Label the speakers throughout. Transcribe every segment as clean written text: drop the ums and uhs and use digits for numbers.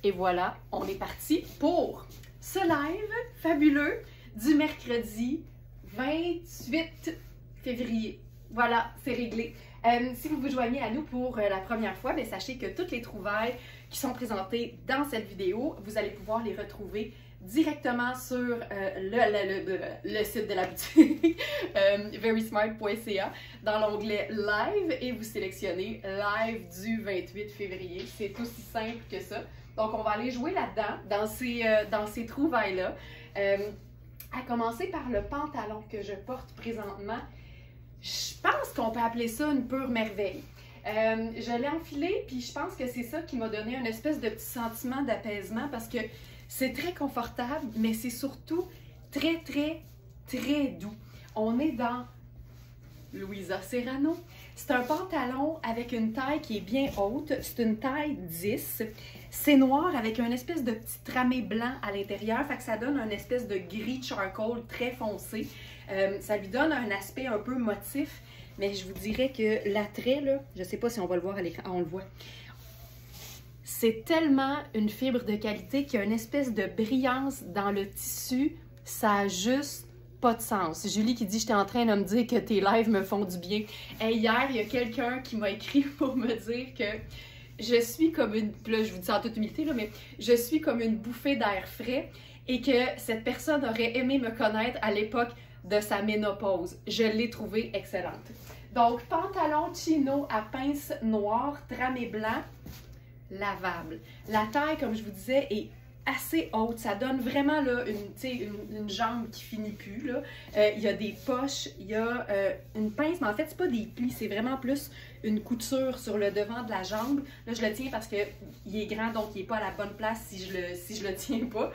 Speaker 1: Et voilà, on est parti pour ce live fabuleux du mercredi 28 février. Voilà, c'est réglé. Si vous vous joignez à nous pour la première fois, bien, sachez que toutes les trouvailles qui sont présentées dans cette vidéo, vous allez pouvoir les retrouver directement sur le site de la boutique, verysmart.ca, dans l'onglet Live, et vous sélectionnez Live du 28 février. C'est aussi simple que ça. Donc, on va aller jouer là-dedans, dans ces trouvailles-là. À commencer par le pantalon que je porte présentement. Je pense qu'on peut appeler ça une pure merveille. Je l'ai enfilé, puis je pense que c'est ça qui m'a donné une espèce de petit sentiment d'apaisement parce que c'est très confortable, mais c'est surtout très, très, très doux. On est dans Louisa Serrano. C'est un pantalon avec une taille qui est bien haute. C'est une taille 10. C'est noir avec un espèce de petit tramé blanc à l'intérieur. Fait que ça donne un espèce de gris charcoal très foncé. Ça lui donne un aspect un peu motif. Mais je vous dirais que l'attrait, là, je ne sais pas si on va le voir à l'écran. Ah, on le voit. C'est tellement une fibre de qualité qu'il y a une espèce de brillance dans le tissu. Ça a juste pas de sens. Julie qui dit « J'étais en train de me dire que tes lives me font du bien. » Hey, hier, il y a quelqu'un qui m'a écrit pour me dire que je suis comme une... Là, je vous dis ça en toute humilité, là, mais je suis comme une bouffée d'air frais et que cette personne aurait aimé me connaître à l'époque de sa ménopause. Je l'ai trouvée excellente. Donc, pantalon chino à pince noire, tramé blanc, lavable. La taille, comme je vous disais, est assez haute. Ça donne vraiment là, une jambe qui finit plus. Là. Il y a des poches, il y a une pince, mais en fait, c'est pas des plis, c'est vraiment plus une couture sur le devant de la jambe. Là, je le tiens parce qu'il est grand, donc il n'est pas à la bonne place si je le tiens pas.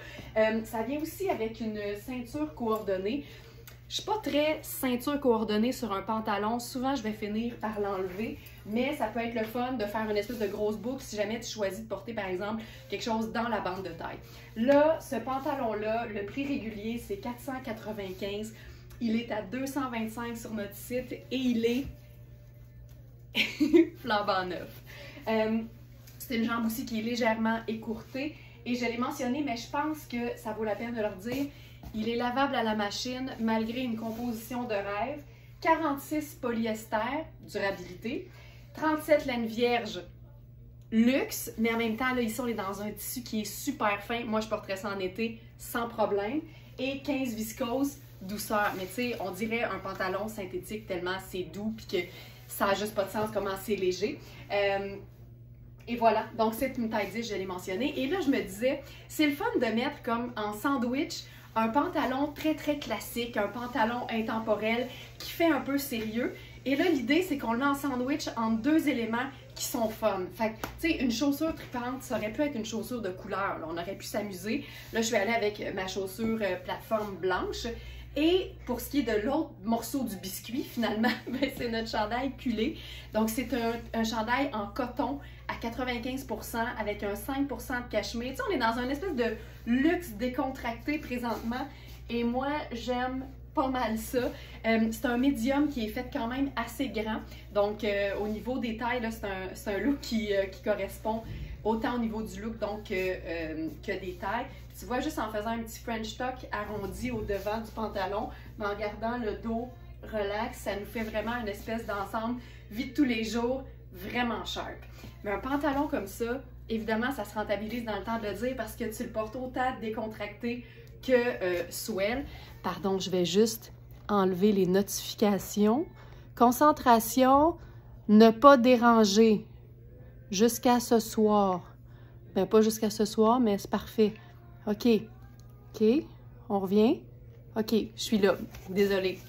Speaker 1: Ça vient aussi avec une ceinture coordonnée. Je ne suis pas très ceinture coordonnée sur un pantalon. Souvent, je vais finir par l'enlever, mais ça peut être le fun de faire une espèce de grosse boucle si jamais tu choisis de porter, par exemple, quelque chose dans la bande de taille. Là, ce pantalon-là, le prix régulier, c'est 495. Il est à 225 sur notre site et il est flambant neuf. C'est une jambe aussi qui est légèrement écourtée et je l'ai mentionné, mais je pense que ça vaut la peine de leur dire. Il est lavable à la machine malgré une composition de rêve. 46 polyester, durabilité. 37 laine vierge, luxe. Mais en même temps, là, ici, on est dans un tissu qui est super fin. Moi, je porterais ça en été sans problème. Et 15 viscose, douceur. Mais tu sais, on dirait un pantalon synthétique tellement c'est doux puis que ça n'a juste pas de sens comment c'est léger. Et voilà, donc c'est une taille 10, je l'ai mentionné. Et là, je me disais, c'est le fun de mettre comme en sandwich un pantalon très, très classique, un pantalon intemporel qui fait un peu sérieux. Et là, l'idée, c'est qu'on le met en sandwich entre deux éléments qui sont fun. Fait que, tu sais, une chaussure tripante, ça aurait pu être une chaussure de couleur. Là, on aurait pu s'amuser. Là, je vais aller avec ma chaussure plateforme blanche. Et pour ce qui est de l'autre morceau du biscuit, finalement, c'est notre chandail culé. Donc, c'est un chandail en coton à 95% avec un 5% de cachemire. Tu sais, on est dans une espèce de luxe décontracté présentement. Et moi, j'aime pas mal ça. C'est un médium qui est fait quand même assez grand. Donc, au niveau des tailles, c'est un look qui correspond autant au niveau du look donc, que des tailles. Puis tu vois, juste en faisant un petit French tuck arrondi au devant du pantalon, mais en gardant le dos relax, ça nous fait vraiment une espèce d'ensemble vie de tous les jours, vraiment sharp. Mais un pantalon comme ça, évidemment, ça se rentabilise dans le temps de le dire parce que tu le portes autant décontracté que swell. Pardon, je vais juste enlever les notifications. Concentration, ne pas déranger jusqu'à ce soir. Ben, pas jusqu'à ce soir, mais c'est parfait. OK. OK. On revient. OK, je suis là. Désolée.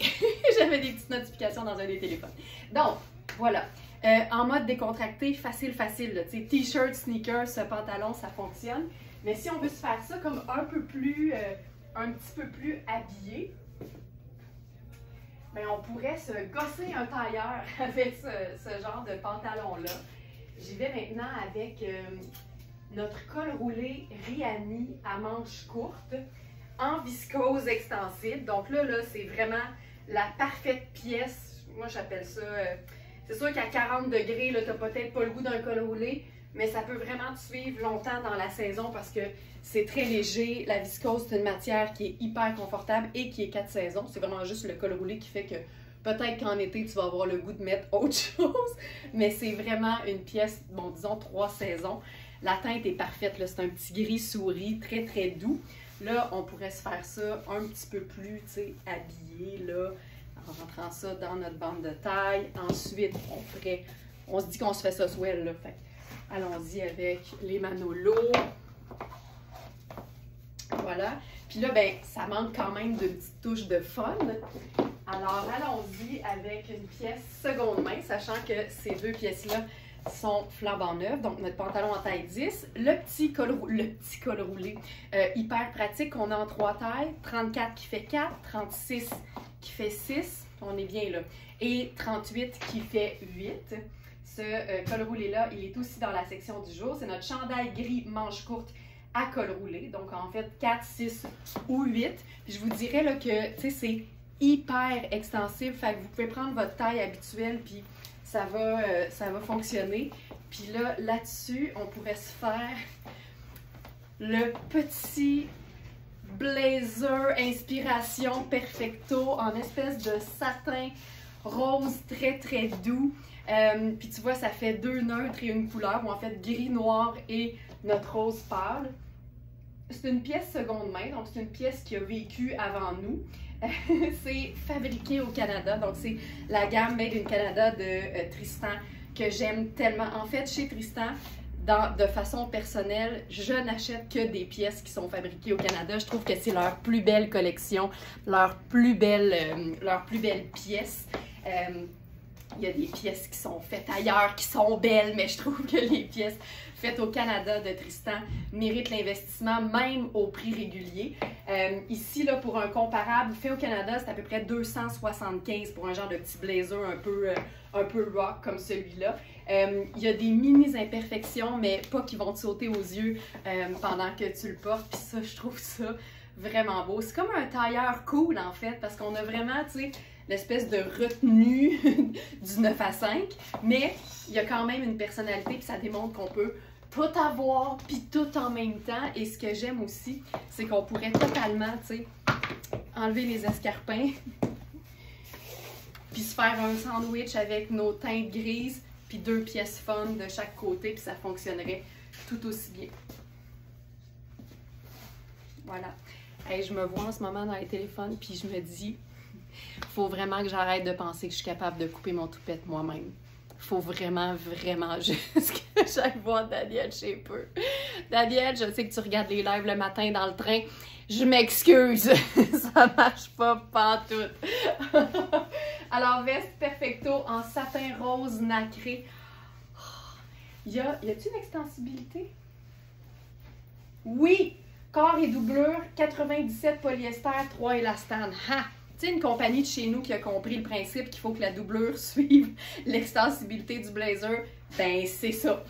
Speaker 1: J'avais des petites notifications dans un des téléphones. Donc, voilà. En mode décontracté, facile. T-shirt, sneakers, pantalon, ça fonctionne. Mais si on veut se faire ça comme un petit peu plus habillé, ben on pourrait se gosser un tailleur avec ce genre de pantalon-là. J'y vais maintenant avec notre col roulé Rihanni à manches courtes en viscose extensible. Donc là c'est vraiment la parfaite pièce. Moi, j'appelle ça... c'est sûr qu'à 40 degrés, tu n'as peut-être pas le goût d'un col roulé, mais ça peut vraiment te suivre longtemps dans la saison parce que c'est très léger. La viscose, c'est une matière qui est hyper confortable et qui est 4 saisons. C'est vraiment juste le col roulé qui fait que peut-être qu'en été, tu vas avoir le goût de mettre autre chose, mais c'est vraiment une pièce, bon, disons 3 saisons. La teinte est parfaite, c'est un petit gris souris, très très doux. Là, on pourrait se faire ça un petit peu plus, tu sais, habillé, là, en rentrant ça dans notre bande de taille. Ensuite, on se dit qu'on se fait ça swell, là. Fait allons-y avec les manolos. Voilà. Puis là, ben, ça manque quand même d'une petite touche de fun. Alors, allons-y avec une pièce seconde main, sachant que ces deux pièces-là sont flambant neuves. Donc, notre pantalon en taille 10, le petit col roulé hyper pratique qu'on a en 3 tailles, 34 qui fait 4, 36 qui fait 6, on est bien là, et 38 qui fait 8. Ce col roulé-là, il est aussi dans la section du jour. C'est notre chandail gris manche courte à col roulé. Donc, en fait, 4, 6 ou 8. Puis, je vous dirais là, que, tu sais, c'est hyper extensible. Fait que vous pouvez prendre votre taille habituelle, puis ça va fonctionner. Puis là, là-dessus, on pourrait se faire le petit blazer inspiration perfecto en espèce de satin rose très très doux. Puis tu vois, ça fait 2 neutres et une couleur, ou en fait gris noir et notre rose pâle. C'est une pièce seconde main, donc c'est une pièce qui a vécu avant nous. C'est fabriqué au Canada, donc c'est la gamme Made in Canada de Tristan que j'aime tellement. En fait, chez Tristan, de façon personnelle, je n'achète que des pièces qui sont fabriquées au Canada. Je trouve que c'est leur plus belle collection, leur plus belle pièce. Il y a des pièces qui sont faites ailleurs, qui sont belles, mais je trouve que les pièces faites au Canada de Tristan méritent l'investissement, même au prix régulier. Ici, là, pour un comparable fait au Canada, c'est à peu près 275 pour un genre de petit blazer un peu rock comme celui-là. Il y a des mini-imperfections, mais pas qui vont te sauter aux yeux pendant que tu le portes. Puis ça, je trouve ça vraiment beau. C'est comme un tailleur cool, en fait, parce qu'on a vraiment, tu sais, l'espèce de retenue du 9 à 5, mais il y a quand même une personnalité, puis ça démontre qu'on peut tout avoir, puis tout en même temps. Et ce que j'aime aussi, c'est qu'on pourrait totalement, tu sais, enlever les escarpins, puis se faire un sandwich avec nos teintes grises, puis 2 pièces fun de chaque côté, puis ça fonctionnerait tout aussi bien. Voilà. Hey, je me vois en ce moment dans les téléphones, puis je me dis, faut vraiment que j'arrête de penser que je suis capable de couper mon toupette moi-même. Faut vraiment, vraiment juste que j'aille voir Daniel chez peu. Daniel, je sais que tu regardes les lives le matin dans le train. Je m'excuse, ça marche pas pantoute. Alors, veste perfecto en satin rose nacré. Y a-t-il une extensibilité? Oui! Corps et doublure, 97 polyester, 3 élastane. Ha! Tu sais, une compagnie de chez nous qui a compris le principe qu'il faut que la doublure suive l'extensibilité du blazer, ben c'est ça.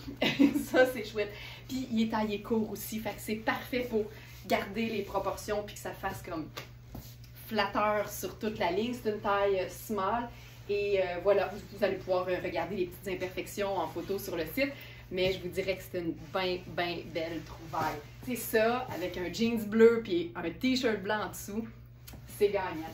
Speaker 1: Ça, c'est chouette. Puis, il est taillé court aussi, fait que c'est parfait pour garder les proportions puis que ça fasse comme flatteur sur toute la ligne. C'est une taille small. Et voilà, vous allez pouvoir regarder les petites imperfections en photo sur le site. Mais je vous dirais que c'est une bien belle trouvaille. C'est ça, avec un jeans bleu puis un t-shirt blanc en dessous, c'est gagnant.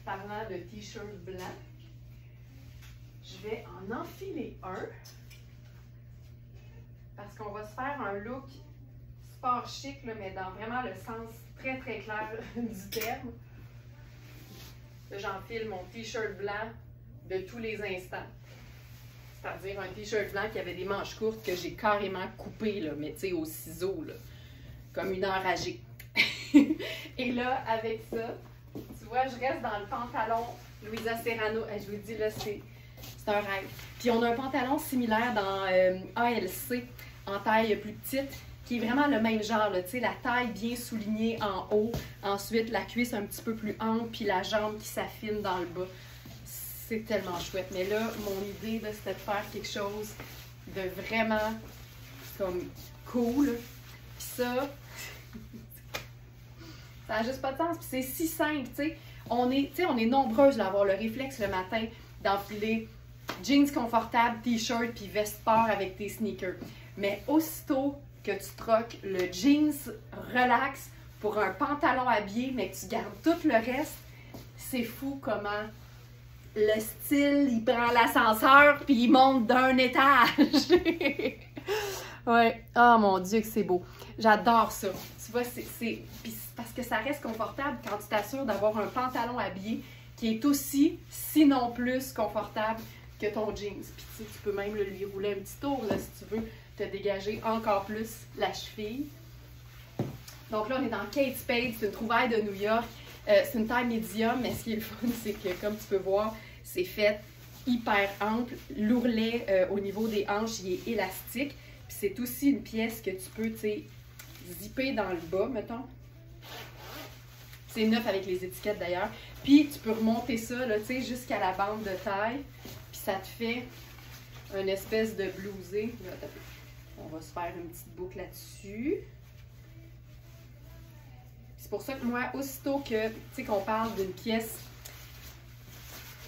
Speaker 1: Parlant de t-shirt blanc, je vais en enfiler un parce qu'on va se faire un look sport chic, là, mais dans vraiment le sens très clair du terme. J'enfile mon t-shirt blanc de tous les instants. C'est-à-dire un t-shirt blanc qui avait des manches courtes que j'ai carrément coupé, là, mais tu sais, au ciseau, là, comme une enragée. Et là, avec ça, tu vois, je reste dans le pantalon Louisa Serrano. Je vous dis, là, c'est un rêve. Puis on a un pantalon similaire dans ALC, en taille plus petite, qui est vraiment le même genre, tu sais, la taille bien soulignée en haut, ensuite la cuisse un petit peu plus ample, puis la jambe qui s'affine dans le bas. C'est tellement chouette. Mais là, mon idée, c'était de faire quelque chose de vraiment comme cool. Puis ça n'a juste pas de sens. Puis c'est si simple, tu sais. On est nombreuses à avoir le réflexe le matin d'enfiler jeans confortables, t-shirt puis veste sport avec tes sneakers. Mais aussitôt que tu troques le jeans relax pour un pantalon habillé, mais que tu gardes tout le reste, c'est fou comment le style, il prend l'ascenseur puis il monte d'un étage. Ouais. Oh mon Dieu que c'est beau. J'adore ça. Tu vois, c'est parce que ça reste confortable quand tu t'assures d'avoir un pantalon habillé qui est aussi, sinon plus, confortable que ton jeans. Puis tu peux même lui rouler un petit tour là, si tu veux te dégager encore plus la cheville. Donc là, on est dans Kate Spade, c'est une trouvaille de New York. C'est une taille médium, mais ce qui est le fun, c'est que comme tu peux voir, c'est fait hyper ample. L'ourlet au niveau des hanches, il est élastique. Puis c'est aussi une pièce que tu peux, tu sais, zipper dans le bas, mettons. C'est neuf avec les étiquettes d'ailleurs. Puis tu peux remonter ça, là, tu sais, jusqu'à la bande de taille. Puis ça te fait une espèce de blousé. Là, on va se faire une petite boucle là-dessus. C'est pour ça que moi, aussitôt que, tu sais, qu'on parle d'une pièce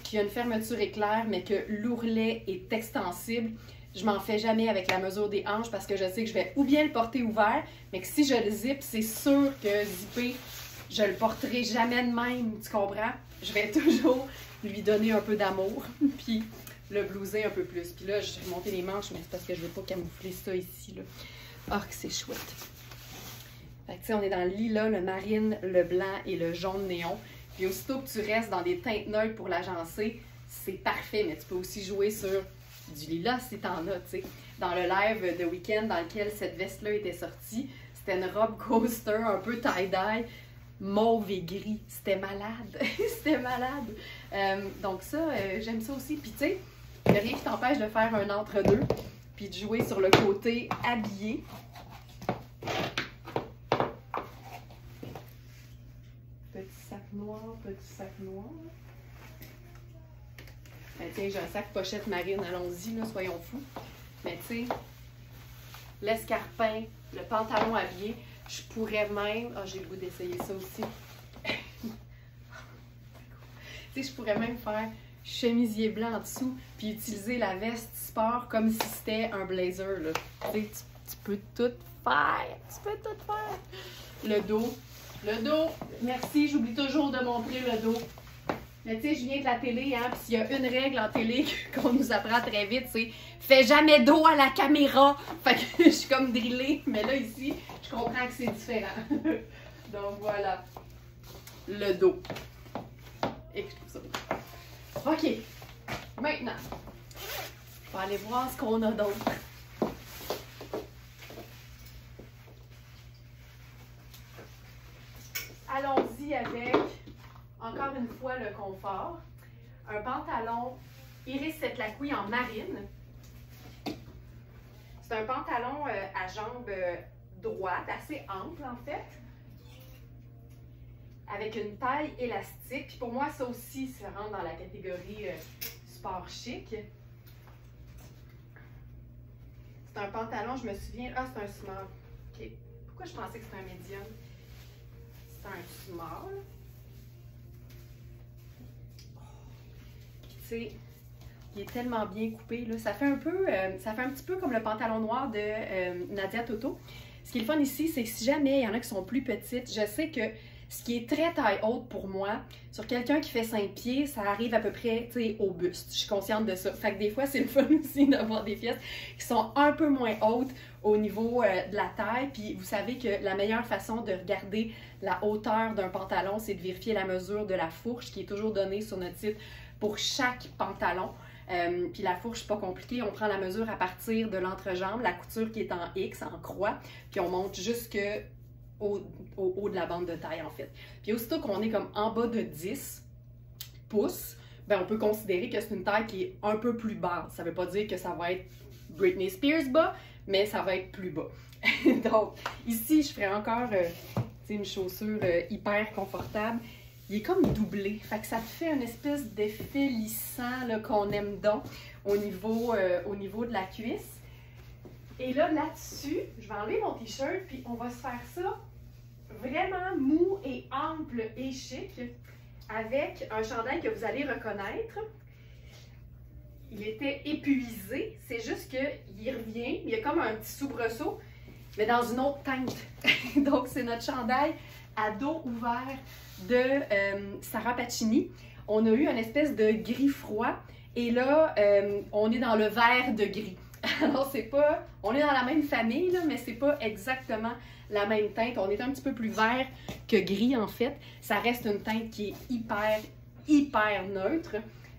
Speaker 1: qui a une fermeture éclair, mais que l'ourlet est extensible, je m'en fais jamais avec la mesure des hanches parce que je sais que je vais ou bien le porter ouvert, mais que si je le zippe, c'est sûr que zippé, je le porterai jamais de même, tu comprends? Je vais toujours lui donner un peu d'amour, puis le blouser un peu plus. Puis là, je vais remonter les manches, mais c'est parce que je ne veux pas camoufler ça ici, là. Ah, que c'est chouette! Fait que, tu sais, on est dans le lilas, le marine, le blanc et le jaune néon. Puis aussitôt que tu restes dans des teintes neutres pour l'agencer, c'est parfait. Mais tu peux aussi jouer sur du lilas si t'en as, tu sais. Dans le live de week-end dans lequel cette veste-là était sortie, c'était une robe coaster un peu tie-dye, mauve et gris. C'était malade. C'était malade. Donc ça, j'aime ça aussi. Puis tu sais, il n'y a rien qui t'empêche de faire un entre-deux, puis de jouer sur le côté habillé. Petit sac noir. Ben, tiens, j'ai un sac pochette marine, allons-y, là, soyons fous. Mais tu sais, l'escarpin, le pantalon habillé, je pourrais même... Ah, j'ai le goût d'essayer ça aussi. Tu sais, je pourrais même faire chemisier blanc en dessous, puis utiliser la veste sport comme si c'était un blazer, là. Tu sais, tu peux tout faire. Tu peux tout faire. Le dos. Le dos, merci, j'oublie toujours de montrer le dos. Mais tu sais, je viens de la télé, hein, puis s'il y a une règle en télé qu'on nous apprend très vite, c'est « Fais jamais dos à la caméra! » Fait que je suis comme drillée, mais là, ici, je comprends que c'est différent. Donc voilà, le dos. Et je trouve ça beau. OK, maintenant, on va aller voir ce qu'on a d'autre. Allons-y avec, encore une fois, le confort. Un pantalon Iris Setlacqui en marine. C'est un pantalon à jambes droites, assez ample en fait, avec une taille élastique. Puis pour moi, ça aussi, ça rentre dans la catégorie sport chic. C'est un pantalon, je me souviens, ah, c'est un small. OK. Pourquoi je pensais que c'était un médium? C'est un small. Puis tu sais, il est tellement bien coupé, là. Ça fait un petit peu comme le pantalon noir de Nadia Toto. Ce qui est le fun ici, c'est que si jamais il y en a qui sont plus petites, je sais que ce qui est très taille haute pour moi, sur quelqu'un qui fait 5 pieds, ça arrive à peu près, tu sais, au buste. Je suis consciente de ça. Fait que des fois, c'est le fun aussi d'avoir des pièces qui sont un peu moins hautes au niveau de la taille. Puis vous savez que la meilleure façon de regarder la hauteur d'un pantalon, c'est de vérifier la mesure de la fourche qui est toujours donnée sur notre site pour chaque pantalon. Puis la fourche, c'est pas compliqué. On prend la mesure à partir de l'entrejambe, la couture qui est en X, en croix, puis on monte jusque au haut de la bande de taille, en fait. Puis aussitôt qu'on est comme en bas de 10 pouces, ben on peut considérer que c'est une taille qui est un peu plus basse. Ça veut pas dire que ça va être Britney Spears bas, mais ça va être plus bas. Donc, ici, je ferai encore une chaussure hyper confortable. Il est comme doublé, fait que ça te fait une espèce d'effet lissant qu'on aime donc au niveau de la cuisse. Et là-dessus, je vais enlever mon t-shirt, puis on va se faire ça vraiment mou et ample et chic avec un chandail que vous allez reconnaître. Il était épuisé, c'est juste qu'il revient, il y a comme un petit soubresaut, mais dans une autre teinte. Donc, c'est notre chandail à dos ouvert de Sarah Pacini. On a eu une espèce de gris froid et là, on est dans le vert de gris. Alors, c'est pas... On est dans la même famille, là, mais c'est pas exactement la même teinte. On est un petit peu plus vert que gris, en fait. Ça reste une teinte qui est hyper neutre.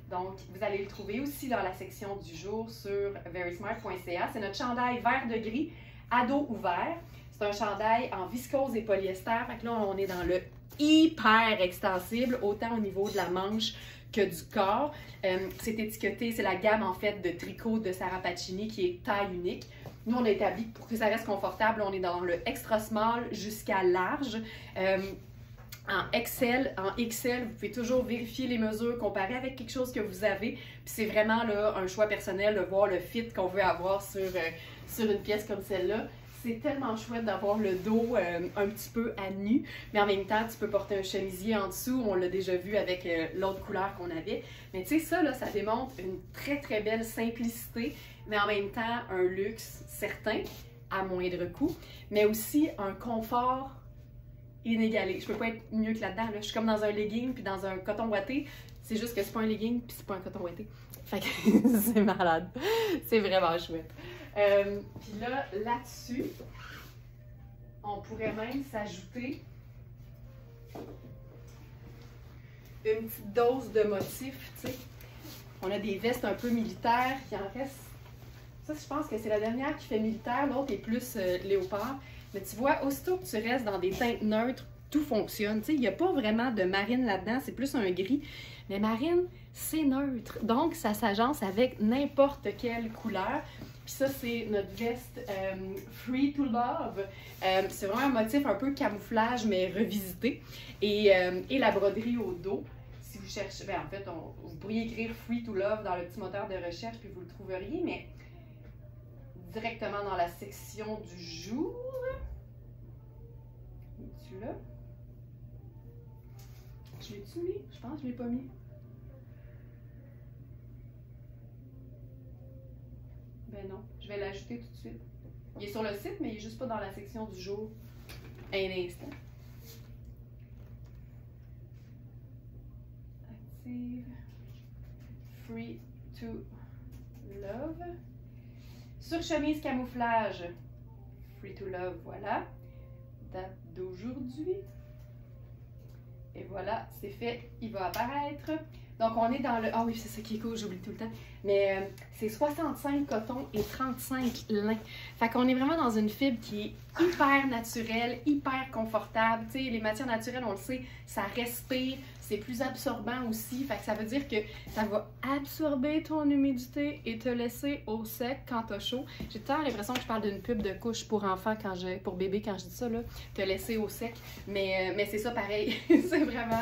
Speaker 1: Donc, vous allez le trouver aussi dans la section du jour sur verysmart.ca. C'est notre chandail vert de gris à dos ouvert. C'est un chandail en viscose et polyester. Fait que là, on est dans le hyper extensible, autant au niveau de la manche que du corps. C'est étiqueté, c'est la gamme en fait de tricot de Sarah Pacini qui est taille unique. Nous, on a établi pour que ça reste confortable, on est dans le extra small jusqu'à large. En XL, vous pouvez toujours vérifier les mesures, comparer avec quelque chose que vous avez. Puis c'est vraiment là, un choix personnel de voir le fit qu'on veut avoir sur une pièce comme celle-là. C'est tellement chouette d'avoir le dos un petit peu à nu, mais en même temps, tu peux porter un chemisier en dessous. On l'a déjà vu avec l'autre couleur qu'on avait. Mais tu sais, ça, là, ça démontre une très belle simplicité, mais en même temps, un luxe certain, à moindre coût, mais aussi un confort inégalé. Je peux pas être mieux que là-dedans. Là. Je suis comme dans un legging puis dans un coton ouaté. C'est juste que c'est pas un legging puis c'est pas un coton ouaté. Fait que c'est malade. C'est vraiment chouette. Puis là, là-dessus, on pourrait même s'ajouter une petite dose de motifs, tu sais. On a des vestes un peu militaires qui en restent. Ça, je pense que c'est la dernière qui fait militaire. L'autre est plus léopard. Mais tu vois, aussitôt que tu restes dans des teintes neutres, tout fonctionne. Tu sais, il n'y a pas vraiment de marine là-dedans, c'est plus un gris. Mais marine, c'est neutre. Donc, ça s'agence avec n'importe quelle couleur. Puis ça, c'est notre veste Free to Love. C'est vraiment un motif un peu camouflage, mais revisité. Et la broderie au dos. Si vous cherchez, ben en fait, vous pourriez écrire Free to Love dans le petit moteur de recherche, puis vous le trouveriez, mais directement dans la section du jour. Es-tu là? Je l'ai-tu mis? Je pense que je ne l'ai pas mis. Ben non, je vais l'ajouter tout de suite. Il est sur le site, mais il n'est juste pas dans la section du jour. Un instant. Active. Free to Love. Sur chemise camouflage. Free to Love, voilà. Date d'aujourd'hui. Et voilà, c'est fait. Il va apparaître. Donc, on est dans le... Ah oui, c'est ça qui est cool, j'oublie tout le temps. Mais c'est 65 coton et 35 lin. Fait qu'on est vraiment dans une fibre qui est hyper naturelle, hyper confortable. Tu sais, les matières naturelles, on le sait, ça respire, c'est plus absorbant aussi. Fait que ça veut dire que ça va absorber ton humidité et te laisser au sec quand t'as chaud. J'ai tout le temps l'impression que je parle d'une pub de couche pour enfants, pour bébé, quand je dis ça, là, te laisser au sec. Mais c'est ça pareil. C'est vraiment...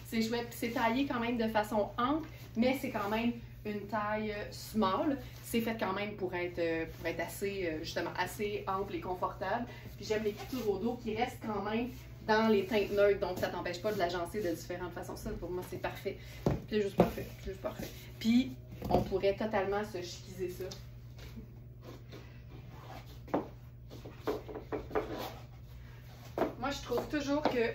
Speaker 1: c'est chouette. Puis c'est taillé quand même de façon ample, mais c'est quand même une taille small. C'est fait quand même pour être assez, justement, assez ample et confortable. Puis j'aime les coutures au dos qui restent quand même dans les teintes neutres, donc ça t'empêche pas de l'agencer de différentes façons. Ça, pour moi, c'est parfait. C'est juste parfait. C'est juste parfait. Puis, on pourrait totalement se chiquiser ça. Moi, je trouve toujours que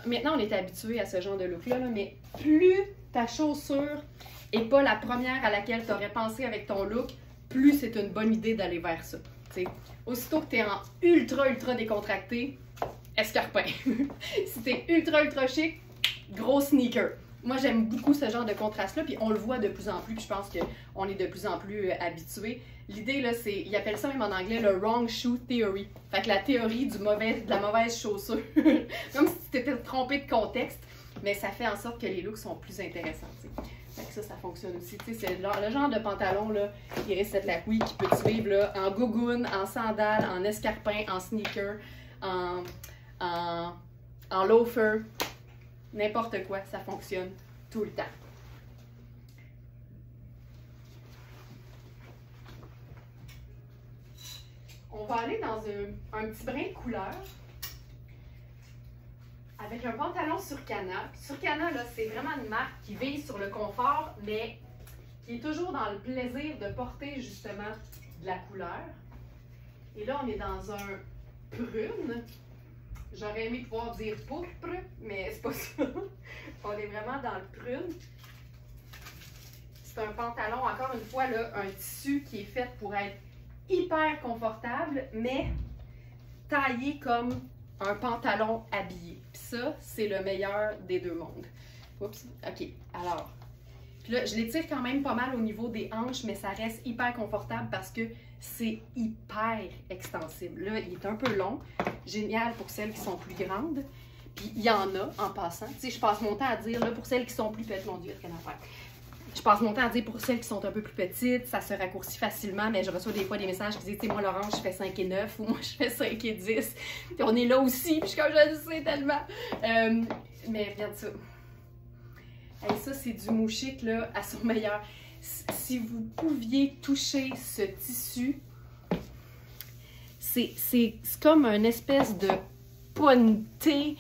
Speaker 1: maintenant, on est habitué à ce genre de look-là, mais plus ta chaussure n'est pas la première à laquelle tu aurais pensé avec ton look, plus c'est une bonne idée d'aller vers ça. T'sais. Aussitôt que tu es en ultra décontracté, escarpin. Si tu es ultra chic, gros sneaker. Moi, j'aime beaucoup ce genre de contraste-là, puis on le voit de plus en plus, puis je pense qu'on est de plus en plus habitué. L'idée, là, c'est, ils appellent ça même en anglais le wrong shoe theory. Fait que la théorie de la mauvaise chaussure. Comme si tu t'étais trompé de contexte, mais ça fait en sorte que les looks sont plus intéressants, t'sais. Fait que ça fonctionne aussi. C'est le genre de pantalon, là, qui reste cette la couille qui peut te suivre, là, en gougoune, en sandales, en escarpin, en sneaker, en loafer. N'importe quoi, ça fonctionne tout le temps. On va aller dans un petit brin de couleur. avec un pantalon Surcana. Surcana, là, c'est vraiment une marque qui vise sur le confort, mais qui est toujours dans le plaisir de porter justement de la couleur. Et là, on est dans un prune. J'aurais aimé pouvoir dire pourpre, mais c'est pas ça. On est vraiment dans le prune. C'est un pantalon, encore une fois, là, un tissu qui est fait pour être hyper confortable, mais taillé comme un pantalon habillé. Puis ça, c'est le meilleur des deux mondes. Oups, ok, alors. Puis là, je l'étire quand même pas mal au niveau des hanches, mais ça reste hyper confortable parce que c'est hyper extensible. Là, il est un peu long. Génial pour celles qui sont plus grandes. Puis il y en a en passant. Tu sais, je passe mon temps à dire, là, pour celles qui sont plus petites, mon Dieu, rien à faire. Je passe mon temps à dire pour celles qui sont un peu plus petites, ça se raccourcit facilement, mais je reçois des fois des messages qui disent, tu sais, moi, l'orange, je fais 5 et 9 ou moi, je fais 5 et 10. Puis on est là aussi, puis je suis comme, je le sais tellement. Mais regarde ça. Hey, ça, c'est du mouchique, là, à son meilleur. Si vous pouviez toucher ce tissu, c'est comme une espèce de ponté.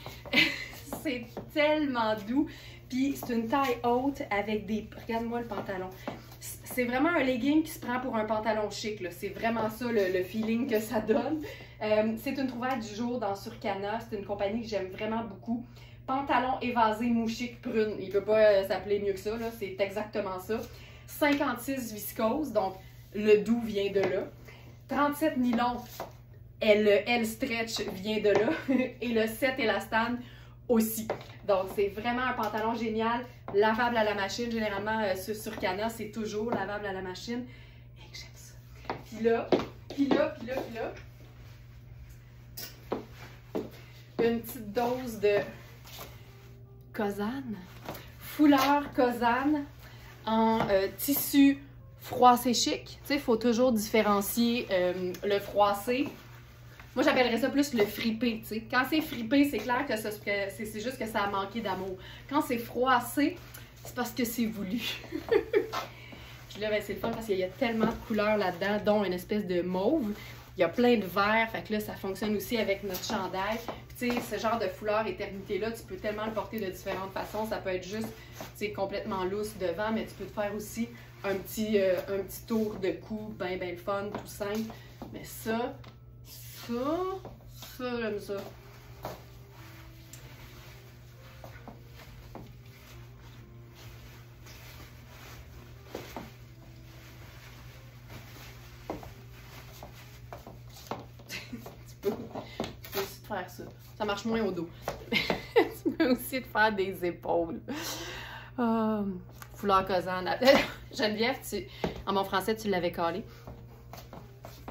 Speaker 1: C'est tellement doux. Puis c'est une taille haute avec des... Regarde-moi le pantalon. C'est vraiment un legging qui se prend pour un pantalon chic. C'est vraiment ça le feeling que ça donne. C'est une trouvaille du jour dans Surcana. C'est une compagnie que j'aime vraiment beaucoup. Pantalon évasé mouchique prune. Il ne peut pas s'appeler mieux que ça. C'est exactement ça. 56 viscose, donc le doux vient de là. 37 nylon, elle stretch vient de là. Et le 7 élastane aussi. Donc, c'est vraiment un pantalon génial, lavable à la machine. Généralement, ce Surcana, c'est toujours lavable à la machine. Et j'aime ça. Puis là, une petite dose de Kozan. Foulard Kozan en tissu froissé chic. Tu sais, il faut toujours différencier le froissé. Moi, j'appellerais ça plus le fripé, tu sais. Quand c'est fripé, c'est clair que c'est juste que ça a manqué d'amour. Quand c'est froissé, c'est parce que c'est voulu. Puis là, ben, c'est le fun parce qu'il y a tellement de couleurs là-dedans, dont une espèce de mauve. Il y a plein de verts, fait que là, ça fonctionne aussi avec notre chandail. Puis tu sais, ce genre de foulard éternité-là, tu peux tellement le porter de différentes façons. Ça peut être juste, tu sais, complètement loose devant, mais tu peux te faire aussi un petit tour de cou, ben le fun, tout simple. Mais ça, j'aime ça. Tu peux aussi te faire ça. Ça marche moins au dos. Tu peux aussi te faire des épaules. Foulard Kozan. Geneviève, en mon français, tu l'avais collé.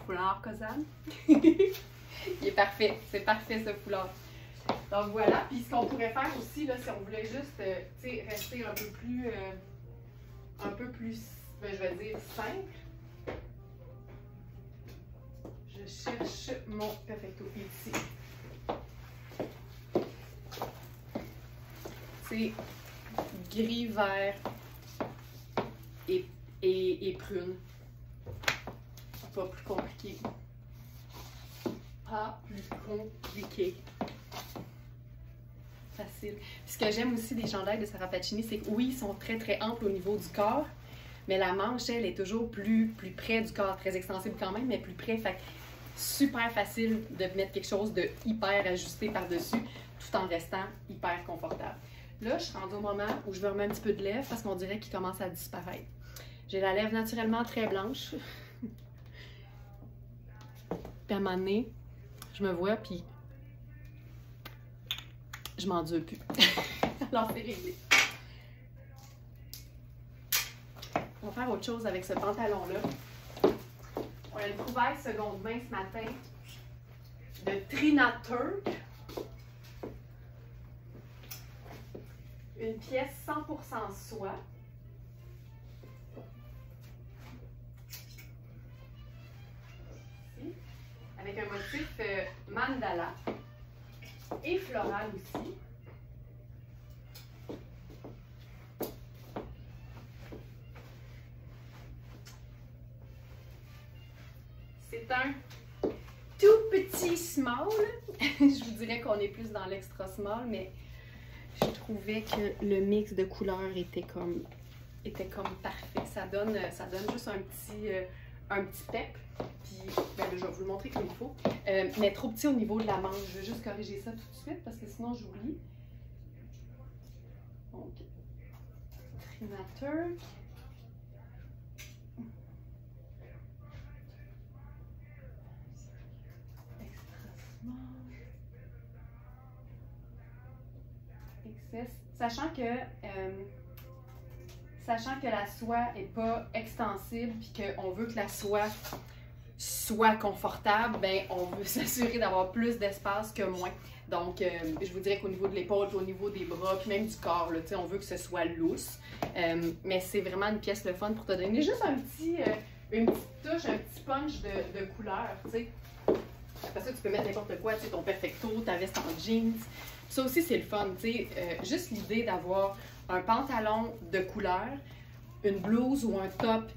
Speaker 1: Foulard Kozan. Il est parfait. C'est parfait, ce foulard. Donc voilà. Puis ce qu'on pourrait faire aussi, là, si on voulait juste rester un peu plus, ben, je vais dire simple. Je cherche mon perfecto ici. C'est gris, vert et prune. Pas plus compliqué. Pas plus compliqué. Facile. Ce que j'aime aussi des chandails de Sarah Pacini, c'est que oui, ils sont très très amples au niveau du corps, mais la manche, elle, est toujours plus près du corps, très extensible quand même, mais plus près. Fait super facile de mettre quelque chose de hyper ajusté par-dessus, tout en restant hyper confortable. Là, je suis rendue au moment où je veux remettre un petit peu de lèvres parce qu'on dirait qu'il commence à disparaître. J'ai la lèvre naturellement très blanche. Puis à un moment donné, je me vois, puis je m'endure plus. Alors, c'est réglé. On va faire autre chose avec ce pantalon-là. On a une trouvaille seconde main ce matin de Trina Turk. Une pièce 100% soie. Ici. Avec un motif mandala et floral aussi. C'est un tout petit small. Je vous dirais qu'on est plus dans l'extra small, mais je trouvais que le mix de couleurs était comme parfait. Ça donne juste un petit pep. Puis ben, je vais vous le montrer comme il faut. Mais trop petit au niveau de la manche. Je vais juste corriger ça tout de suite parce que sinon j'oublie. Donc, trimateur. Sachant que la soie n'est pas extensible et qu'on veut que la soie soit confortable, ben on veut s'assurer d'avoir plus d'espace que moins. Donc, je vous dirais qu'au niveau de l'épaule, au niveau des bras, puis même du corps, là, on veut que ce soit lousse. Mais c'est vraiment une pièce le fun pour te donner juste une petite touche, un petit punch de couleur, tu sais. Après ça, tu peux mettre n'importe quoi, tu sais, ton perfecto, ta veste en jeans. Ça aussi, c'est le fun, tu sais. Juste l'idée d'avoir un pantalon de couleur, une blouse ou un top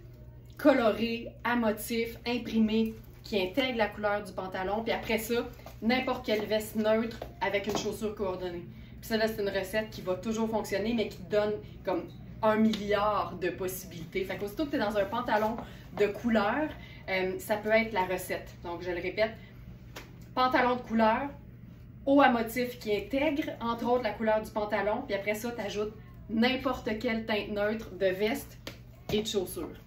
Speaker 1: coloré, à motif, imprimé, qui intègre la couleur du pantalon. Puis après ça, n'importe quelle veste neutre avec une chaussure coordonnée. Puis ça, là, c'est une recette qui va toujours fonctionner, mais qui donne comme 1 milliard de possibilités. Fait qu'aussitôt que tu es dans un pantalon de couleur, ça peut être la recette. Donc, je le répète, pantalon de couleur, haut à motif qui intègre, entre autres, la couleur du pantalon. Puis après ça, tu ajoutes n'importe quelle teinte neutre de veste et de chaussures.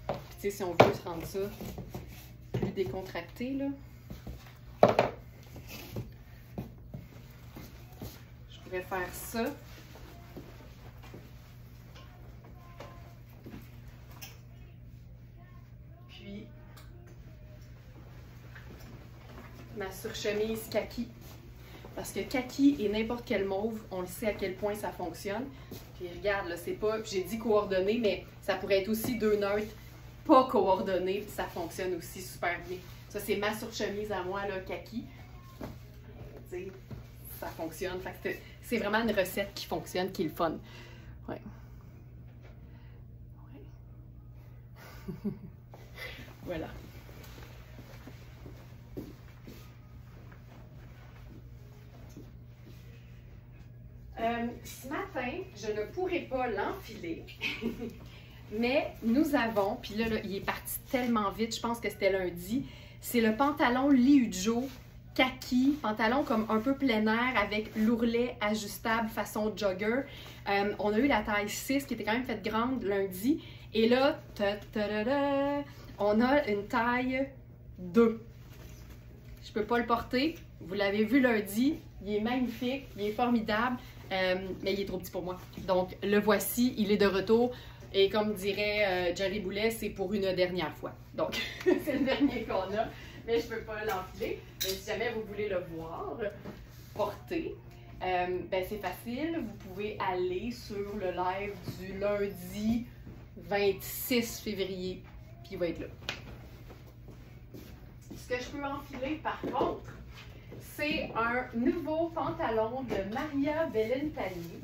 Speaker 1: Puis tu sais, si on veut se rendre ça plus décontracté, là, je pourrais faire ça. Puis, ma surchemise kaki. Parce que kaki et n'importe quel mauve, on le sait à quel point ça fonctionne. Puis regarde, là, c'est pas, j'ai dit coordonné, mais ça pourrait être aussi deux neutres pas coordonnés, puis ça fonctionne aussi super bien. Ça, c'est ma surchemise à moi, là, kaki. Tu sais, ça fonctionne. Fait que c'est vraiment une recette qui fonctionne, qui est le fun. Ouais. Ouais. Voilà. Ce matin, je ne pourrais pas l'enfiler, mais nous avons, puis là, il est parti tellement vite, je pense que c'était lundi, c'est le pantalon Liujo kaki, pantalon comme un peu plein air avec l'ourlet ajustable façon jogger. On a eu la taille 6 qui était quand même faite grande lundi, et là, on a une taille 2. Je peux pas le porter, vous l'avez vu lundi, il est magnifique, il est formidable. Mais il est trop petit pour moi. Donc, le voici, il est de retour. Et comme dirait Jerry Boulet, c'est pour une dernière fois. Donc, c'est le dernier qu'on a. Mais je ne peux pas l'enfiler. Mais si jamais vous voulez le voir porter, ben c'est facile. Vous pouvez aller sur le live du lundi 26 février. Puis il va être là. Ce que je peux enfiler, par contre, c'est un nouveau pantalon de Maria Bellentani.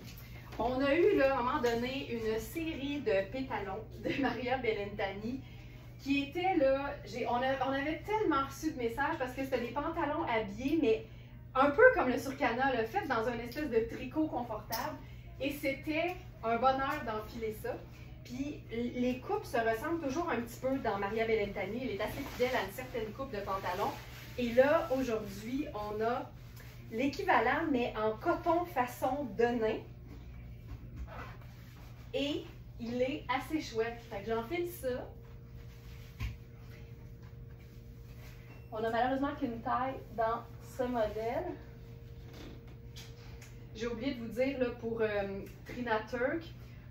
Speaker 1: On a eu là, à un moment donné une série de pétalons de Maria Bellentani qui étaient là, on avait tellement reçu de messages parce que c'était des pantalons habillés, mais un peu comme le Surcana, là, fait dans un espèce de tricot confortable. Et c'était un bonheur d'enfiler ça. Puis les coupes se ressemblent toujours un petit peu dans Maria Bellentani. Elle est assez fidèle à une certaine coupe de pantalon. Et là, aujourd'hui, on a l'équivalent, mais en coton façon de nain. Et il est assez chouette. Fait que j'enfile ça. On a malheureusement qu'une taille dans ce modèle. J'ai oublié de vous dire, là, pour Trina Turk,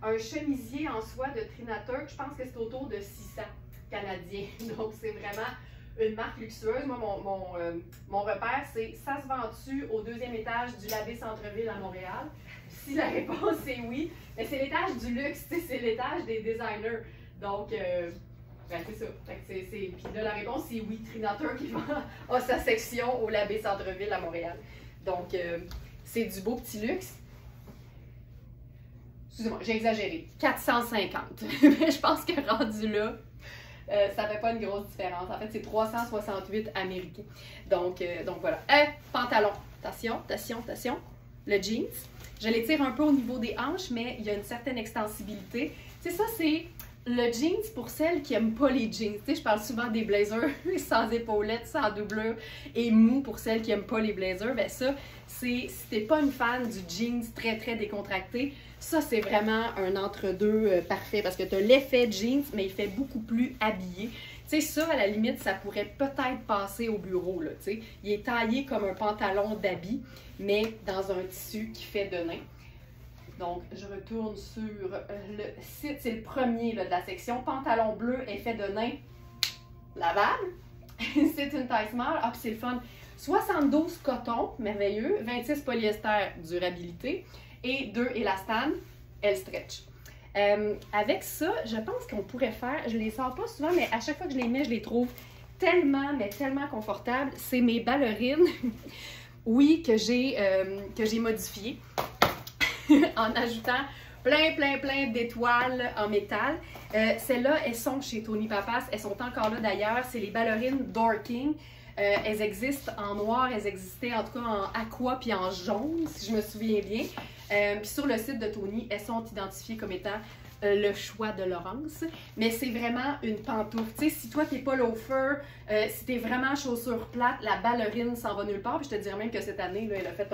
Speaker 1: un chemisier en soie de Trina Turk, je pense que c'est autour de 600 canadiens. Donc, c'est vraiment une marque luxueuse. Moi, mon repère, c'est « ça se vend-tu au 2e étage du Labbé Centre-Ville à Montréal? » Si la réponse est oui, mais c'est l'étage du luxe, c'est l'étage des designers. Donc, ben, c'est ça. Puis là, la réponse c'est oui. Trina Turk a sa section au Labbé Centre-Ville à Montréal. Donc, c'est du beau petit luxe. Excusez-moi, j'ai exagéré. 450. Mais je pense que rendu là, ça fait pas une grosse différence. En fait, c'est 368 américains. Donc voilà. Pantalon. Attention, attention, attention. Le jeans. Je l'étire un peu au niveau des hanches, mais il y a une certaine extensibilité. Tu sais, ça, c'est le jeans pour celles qui n'aiment pas les jeans. Tu sais, je parle souvent des blazers sans épaulettes, sans doublure et mou pour celles qui n'aiment pas les blazers. Ben ça, c'est si t'es pas une fan du jeans très, très décontracté, ça, c'est vraiment un entre-deux parfait parce que tu as l'effet jeans, mais il fait beaucoup plus habillé. Tu sais, ça, à la limite, ça pourrait peut-être passer au bureau, là, tu sais. Il est taillé comme un pantalon d'habit, mais dans un tissu qui fait de nain. Donc, je retourne sur le site. C'est le premier là, de la section. Pantalon bleu, effet de nain, lavable. C'est une taille small. Ah, puis c'est le fun. 72 coton, merveilleux. 26 polyester, durabilité. Et 2 élastane, elle stretch. Avec ça, je pense qu'on pourrait faire, je les sors pas souvent, mais à chaque fois que je les mets, je les trouve tellement, mais tellement confortables. C'est mes ballerines, oui, que j'ai modifiées. En ajoutant plein d'étoiles en métal. Celles-là, elles sont chez Tony Papas. Elles sont encore là d'ailleurs. C'est les ballerines Dorking. Elles existent en noir. Elles existaient en tout cas en aqua puis en jaune, si je me souviens bien. Puis sur le site de Tony, elles sont identifiées comme étant le choix de Laurence. Mais c'est vraiment une pantoufle. Tu sais, si toi, t'es pas loafer, si t'es vraiment chaussure plate, la ballerine s'en va nulle part. Puis je te dirais même que cette année, là, elle a fait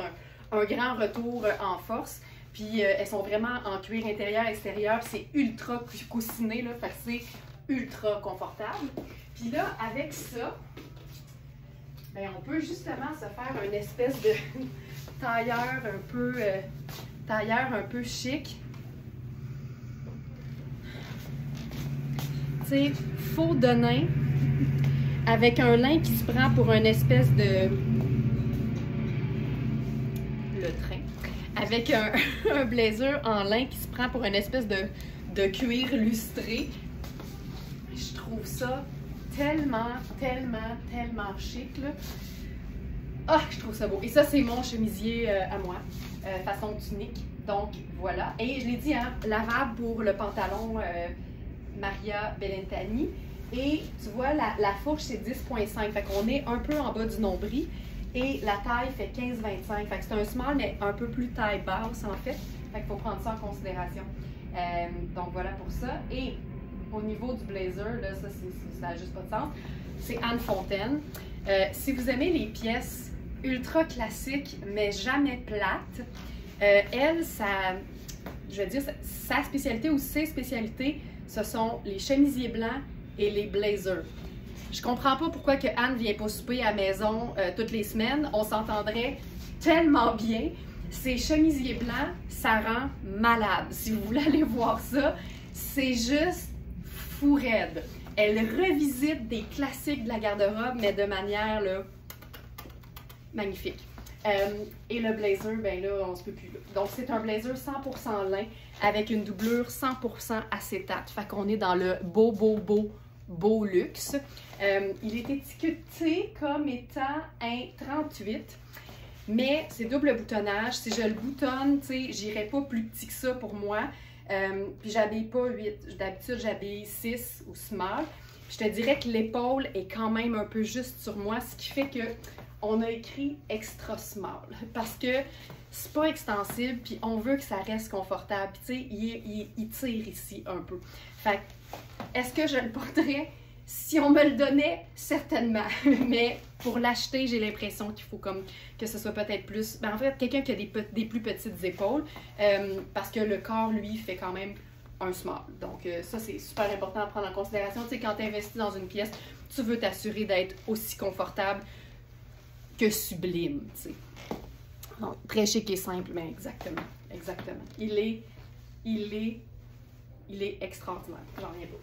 Speaker 1: un grand retour en force. Puis elles sont vraiment en cuir intérieur, extérieur. C'est ultra coussiné, là, fait que c'est ultra confortable. Puis là, avec ça, ben, on peut justement se faire une espèce de tailleur un peu chic. Tu sais, faux de nain, avec un lin qui se prend pour une espèce de... le train. Avec un blazer en lin qui se prend pour une espèce de cuir lustré. Je trouve ça tellement chic, là. Ah, je trouve ça beau. Et ça, c'est mon chemisier à moi, façon tunique. Donc, voilà. Et je l'ai dit, hein, lavable pour le pantalon Maria Bellentani. Et tu vois, la fourche, c'est 10,5. Fait qu'on est un peu en bas du nombril. Et la taille fait 15-25. Fait que c'est un small, mais un peu plus taille basse, en fait. Fait qu'il faut prendre ça en considération. Donc, voilà pour ça. Et au niveau du blazer, là, ça n'a juste pas de sens. C'est Anne Fontaine. Si vous aimez les pièces ultra classiques, mais jamais plates, elle, je veux dire, sa spécialité ou ses spécialités, ce sont les chemisiers blancs et les blazers. Je comprends pas pourquoi que Anne vient pas souper à la maison toutes les semaines. On s'entendrait tellement bien. Ces chemisiers blancs, ça rend malade. Si vous voulez aller voir ça, c'est juste fou raide. Elle revisite des classiques de la garde-robe, mais de manière là, magnifique. Et le blazer, ben là, on se peut plus. Donc, c'est un blazer 100% lin avec une doublure 100% acétate. Fait qu'on est dans le beau luxe. Il est étiqueté comme étant un 38, mais c'est double boutonnage. Si je le boutonne, tu sais, j'irai pas plus petit que ça pour moi. Puis j'habille pas 8. D'habitude, j'habille 6 ou small. Puis je te dirais que l'épaule est quand même un peu juste sur moi, ce qui fait que on a écrit extra small parce que c'est pas extensible, puis on veut que ça reste confortable. Puis tu sais, il tire ici un peu. Fait que, est-ce que je le porterais? Si on me le donnait, certainement. Mais pour l'acheter, j'ai l'impression qu'il faut comme que ce soit peut-être plus... Ben en fait, quelqu'un qui a des plus petites épaules, parce que le corps, lui, fait quand même un small. Donc ça, c'est super important à prendre en considération. Tu sais, quand tu investis dans une pièce, tu veux t'assurer d'être aussi confortable que sublime, tu sais. Donc, très chic et simple, mais exactement. Il est extraordinaire. J'en reviens pas.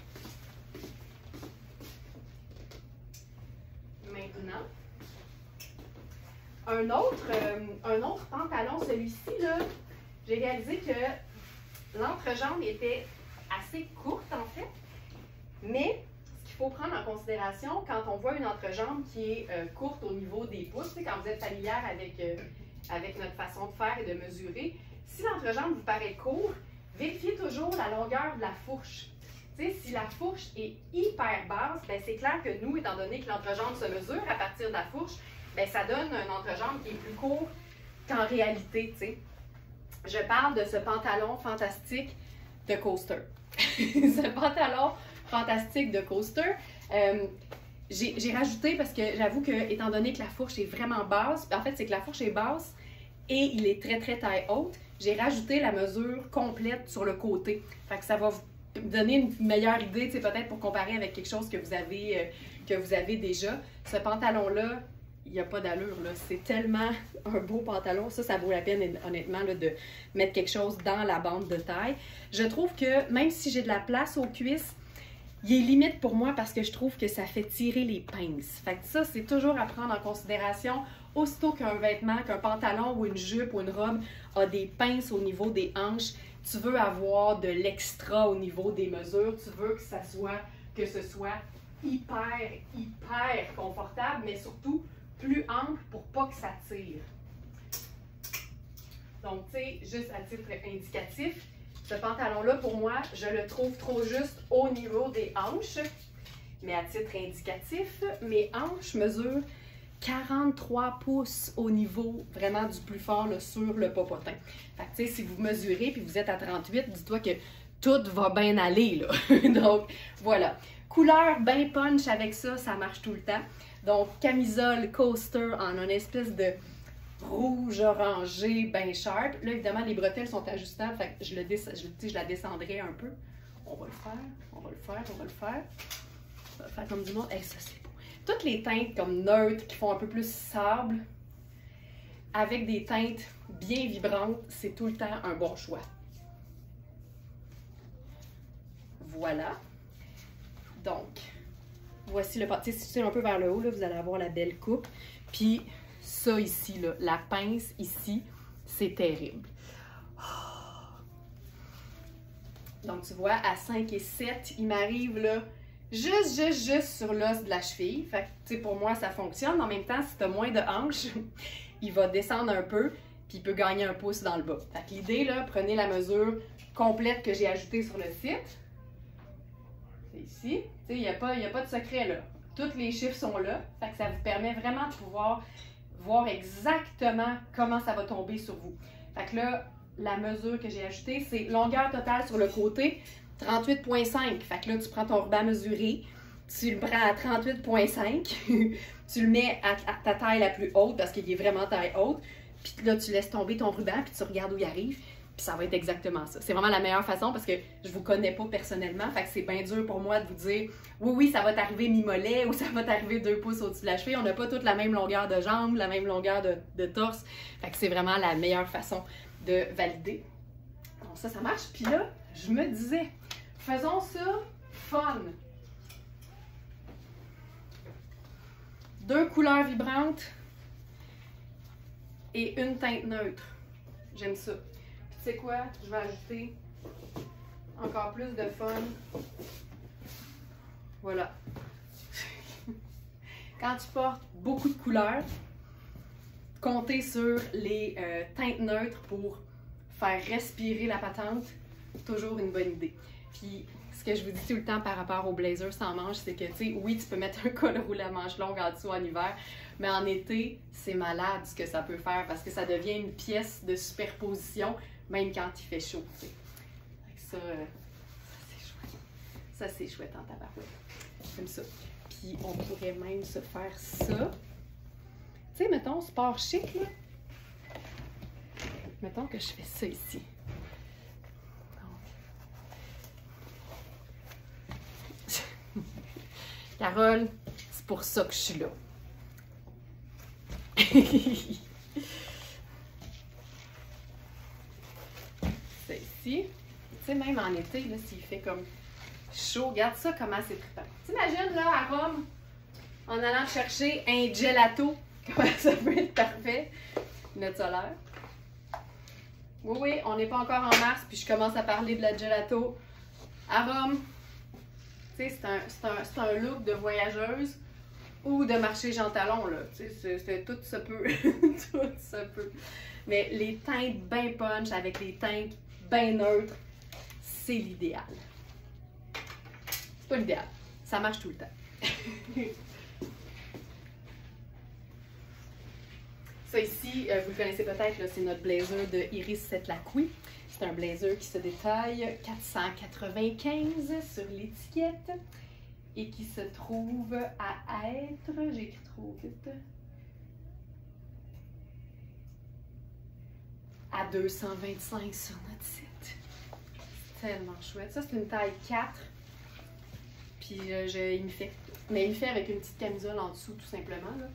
Speaker 1: Maintenant, un autre pantalon, celui-ci, là, j'ai réalisé que l'entrejambe était assez courte, en fait, mais ce qu'il faut prendre en considération quand on voit une entrejambe qui est courte au niveau des pouces, quand vous êtes familière avec notre façon de faire et de mesurer, si l'entrejambe vous paraît court, vérifiez toujours la longueur de la fourche. Tu sais, si la fourche est hyper basse, ben c'est clair que nous, étant donné que l'entrejambe se mesure à partir de la fourche, ben ça donne un entrejambe qui est plus court qu'en réalité, tu sais. Je parle de ce pantalon fantastique de Coaster. Ce pantalon fantastique de Coaster, j'ai rajouté parce que j'avoue que, étant donné que la fourche est vraiment basse, en fait, c'est que la fourche est basse et il est très, très taille haute, j'ai rajouté la mesure complète sur le côté. Fait que ça va vous donner une meilleure idée, tu sais, peut-être pour comparer avec quelque chose que vous avez déjà. Ce pantalon-là, il n'y a pas d'allure, là. C'est tellement un beau pantalon. Ça vaut la peine, honnêtement, là, de mettre quelque chose dans la bande de taille. Je trouve que, même si j'ai de la place aux cuisses, il est limite pour moi parce que je trouve que ça fait tirer les pinces. Fait que ça, c'est toujours à prendre en considération. Aussitôt qu'un vêtement, qu'un pantalon ou une jupe ou une robe a des pinces au niveau des hanches, tu veux avoir de l'extra au niveau des mesures. Tu veux que ce soit hyper confortable, mais surtout plus ample pour pas que ça tire. Donc, tu sais, juste à titre indicatif, ce pantalon-là, pour moi, je le trouve trop juste au niveau des hanches. Mais à titre indicatif, mes hanches mesurent 43 pouces au niveau vraiment du plus fort là, sur le popotin. Fait que, tu sais, si vous mesurez puis vous êtes à 38, dis-toi que tout va bien aller, là. Donc, voilà. Couleur bien punch avec ça, ça marche tout le temps. Donc, camisole Coaster en une espèce de rouge orangé bien sharp. Là, évidemment, les bretelles sont ajustables, fait que je la descendrai un peu. On va le faire. Ça va faire comme du monde. Hey, ça, c'est beau. Toutes les teintes comme neutres, qui font un peu plus sable, avec des teintes bien vibrantes, c'est tout le temps un bon choix. Voilà. Donc, voici le pantalon. Si tu tires un peu vers le haut, là, vous allez avoir la belle coupe. Puis, ça ici, là, la pince ici, c'est terrible. Donc, tu vois, à 5 et 7, il m'arrive là, juste sur l'os de la cheville. Fait que, tu sais, pour moi, ça fonctionne. En même temps, si tu as moins de hanches, il va descendre un peu, puis il peut gagner un pouce dans le bas. Fait que l'idée, là, prenez la mesure complète que j'ai ajoutée sur le site. C'est ici. Tu sais, il n'y a pas de secret, là. Tous les chiffres sont là. Fait que ça vous permet vraiment de pouvoir voir exactement comment ça va tomber sur vous. Fait que là, la mesure que j'ai ajoutée, c'est longueur totale sur le côté, 38,5. Fait que là, tu prends ton ruban mesuré, tu le prends à 38,5, tu le mets à ta taille la plus haute parce qu'il est vraiment taille haute, puis là, tu laisses tomber ton ruban, puis tu regardes où il arrive, puis ça va être exactement ça. C'est vraiment la meilleure façon parce que je vous connais pas personnellement, fait que c'est bien dur pour moi de vous dire oui, ça va t'arriver mi-mollet ou ça va t'arriver 2 pouces au-dessus de la cheville. On n'a pas toute la même longueur de jambe, la même longueur de torse, fait que c'est vraiment la meilleure façon de valider. Donc ça marche. Puis là, je me disais, faisons ça fun. 2 couleurs vibrantes et une teinte neutre. J'aime ça. Puis tu sais quoi? Je vais ajouter encore plus de fun. Voilà. Quand tu portes beaucoup de couleurs, comptez sur les teintes neutres pour faire respirer la patente, toujours une bonne idée. Puis, ce que je vous dis tout le temps par rapport au blazer sans manches, c'est que, tu sais, oui, tu peux mettre un col roulé à manches longues en dessous en hiver, mais en été, c'est malade ce que ça peut faire parce que ça devient une pièce de superposition, même quand il fait chaud, tu sais. Ça, c'est chouette. Ça, c'est chouette en tabarouette. Comme ça. Puis, on pourrait même se faire ça. Tu sais, mettons, sport chic, là. Mettons que je fais ça ici. Carole, c'est pour ça que je suis là. C'est ici. Tu sais, même en été, là, s'il fait comme chaud, regarde ça, comment c'est trippant. T'imagines, là, à Rome, en allant chercher un gelato, comment ça peut être parfait. Notre solaire. Oui, on n'est pas encore en mars, puis je commence à parler de la gelato à Rome. Tu sais, c'est un look de voyageuse ou de marché Jean Talon, là. Tu sais, tout se peut. Tout se peut. Mais les teintes bien punch avec les teintes bien neutres, c'est l'idéal. pas l'idéal. Ça marche tout le temps. Ça ici, vous le connaissez peut-être, c'est notre blazer de Iris Setlaqui. C'est un blazer qui se détaille 495 sur l'étiquette et qui se trouve à être, j'ai écrit trop vite, à 225 sur notre site. C'est tellement chouette. Ça, c'est une taille 4. Puis il me fait. Mais il me fait avec une petite camisole en dessous, tout simplement. Là.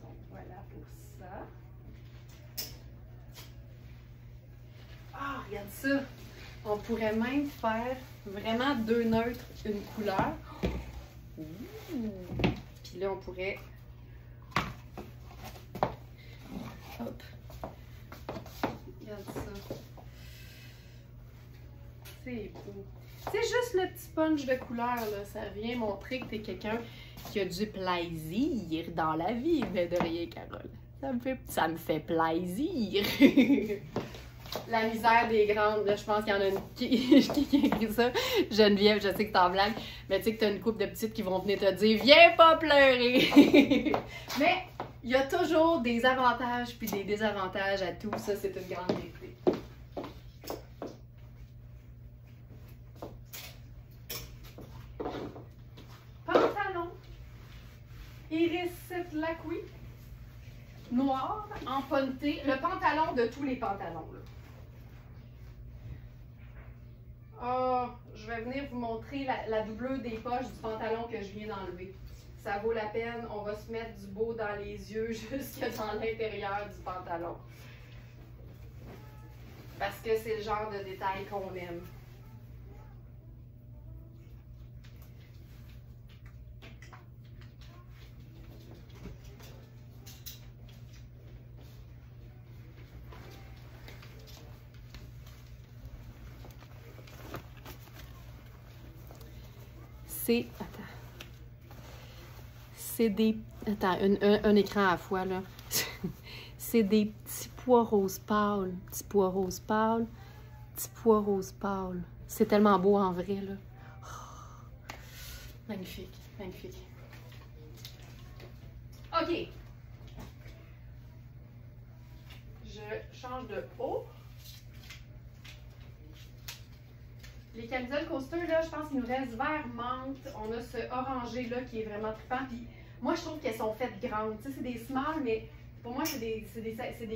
Speaker 1: Donc, voilà pour ça. Ah, regarde ça! On pourrait même faire vraiment 2 neutres, une couleur. Ouh. Puis là, on pourrait... Hop! Regarde ça. C'est beau. C'est juste le petit punch de couleur, là. Ça vient montrer que t'es quelqu'un qui a du plaisir dans la vie, mais de rien, Carole. Ça me fait plaisir. La misère des grandes, là, je pense qu'il y en a une qui a écrit ça. Geneviève, je sais que t'en blagues, mais tu sais que t'as une couple de petites qui vont venir te dire « Viens pas pleurer! » Mais il y a toujours des avantages puis des désavantages à tout. Ça, c'est une grande vérité. Pantalon. Iris Setlaqui. Noir, en ponté. Le pantalon de tous les pantalons, là. Oh, je vais venir vous montrer la doublure des poches du pantalon que je viens d'enlever. Ça vaut la peine. On va se mettre du beau dans les yeux jusque dans l'intérieur du pantalon. Parce que c'est le genre de détail qu'on aime. C'est des... Attends, un écran à la fois, là. C'est des petits pois rose pâle. Petits pois rose pâle. Petits pois rose pâle. C'est tellement beau en vrai, là. Oh, magnifique, magnifique. OK. Je change de haut. Les camisoles coasters, là, je pense qu'il nous reste vert menthe. On a ce orangé-là qui est vraiment trippant. Puis moi, je trouve qu'elles sont faites grandes. Tu sais, c'est des small, mais pour moi, c'est des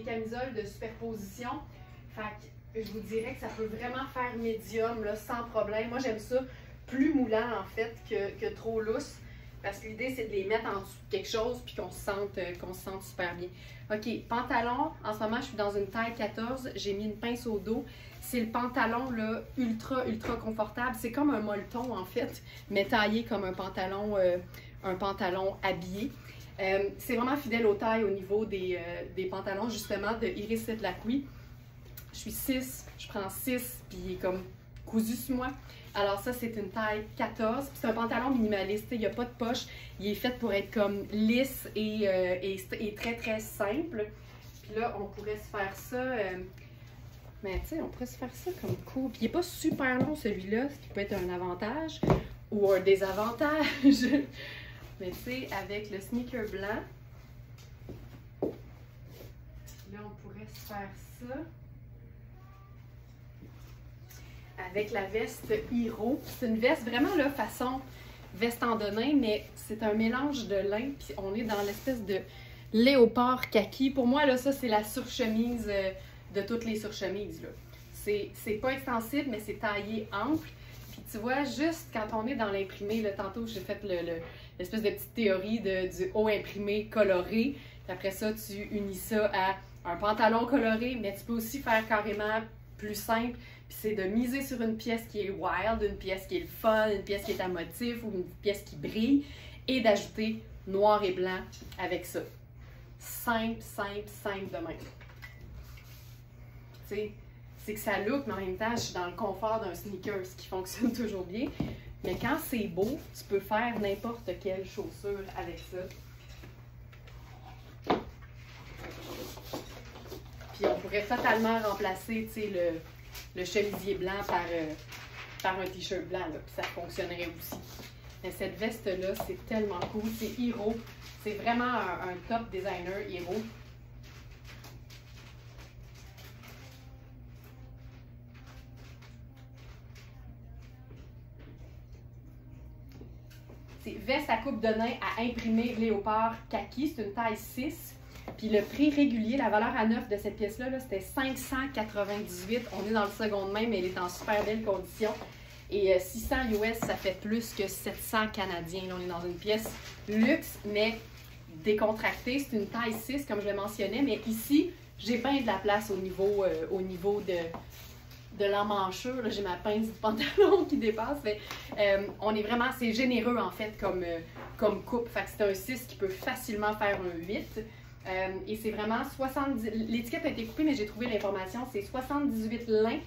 Speaker 1: camisoles de superposition. Fait que je vous dirais que ça peut vraiment faire médium, là, sans problème. Moi, j'aime ça plus moulant, en fait, que trop lousse. Parce que l'idée, c'est de les mettre en dessous de quelque chose puis qu'on se sente super bien. OK, pantalon. En ce moment, je suis dans une taille 14. J'ai mis une pince au dos. C'est le pantalon là, ultra confortable. C'est comme un molleton, en fait, mais taillé comme un pantalon habillé. C'est vraiment fidèle aux tailles au niveau des pantalons, justement, de Iris Setlaqui. Je suis 6, je prends 6, puis il est comme cousu sur moi. Alors ça, c'est une taille 14. C'est un pantalon minimaliste, il n'y a pas de poche. Il est fait pour être comme lisse et très simple. Puis là, on pourrait se faire ça... mais tu sais, on pourrait se faire ça comme court. Puis il n'est pas super long celui-là, ce qui peut être un avantage ou un désavantage. Mais tu sais, avec le sneaker blanc, là, on pourrait se faire ça. Avec la veste Hiro. C'est une veste vraiment là, façon veste en denim, mais c'est un mélange de lin. Puis on est dans l'espèce de léopard kaki. Pour moi, là, ça, c'est la surchemise de toutes les surchemises. C'est pas extensible, mais c'est taillé ample. Puis tu vois, juste quand on est dans l'imprimé, là, tantôt j'ai fait l'espèce de petite théorie du haut imprimé coloré. Puis après ça, tu unis ça à un pantalon coloré, mais tu peux aussi faire carrément plus simple. Puis c'est de miser sur une pièce qui est wild, une pièce qui est le fun, une pièce qui est à motif ou une pièce qui brille et d'ajouter noir et blanc avec ça. Simple de même. Tu sais, c'est que ça look, mais en même temps, je suis dans le confort d'un sneaker, ce qui fonctionne toujours bien. Mais quand c'est beau, tu peux faire n'importe quelle chaussure avec ça. Puis on pourrait totalement remplacer, tu sais, le chemisier blanc par un t-shirt blanc, là, puis ça fonctionnerait aussi. Mais cette veste-là, c'est tellement cool. C'est Hiro. C'est vraiment un top designer Hiro. C'est veste à coupe de nain à imprimer léopard kaki. C'est une taille 6. Puis le prix régulier, la valeur à neuf de cette pièce-là, -là, c'était 598. On est dans le seconde main, mais elle est en super belle condition. Et 600 US, ça fait plus que 700 canadiens. Là, on est dans une pièce luxe, mais décontractée. C'est une taille 6, comme je le mentionnais. Mais ici, j'ai bien de la place au niveau de l'emmanchure. J'ai ma pince du pantalon qui dépasse. Mais, on est vraiment, c'est généreux en fait comme coupe. Fait que c'est un 6 qui peut facilement faire un 8. Et c'est vraiment 70... L'étiquette a été coupée, mais j'ai trouvé l'information. C'est 78 lin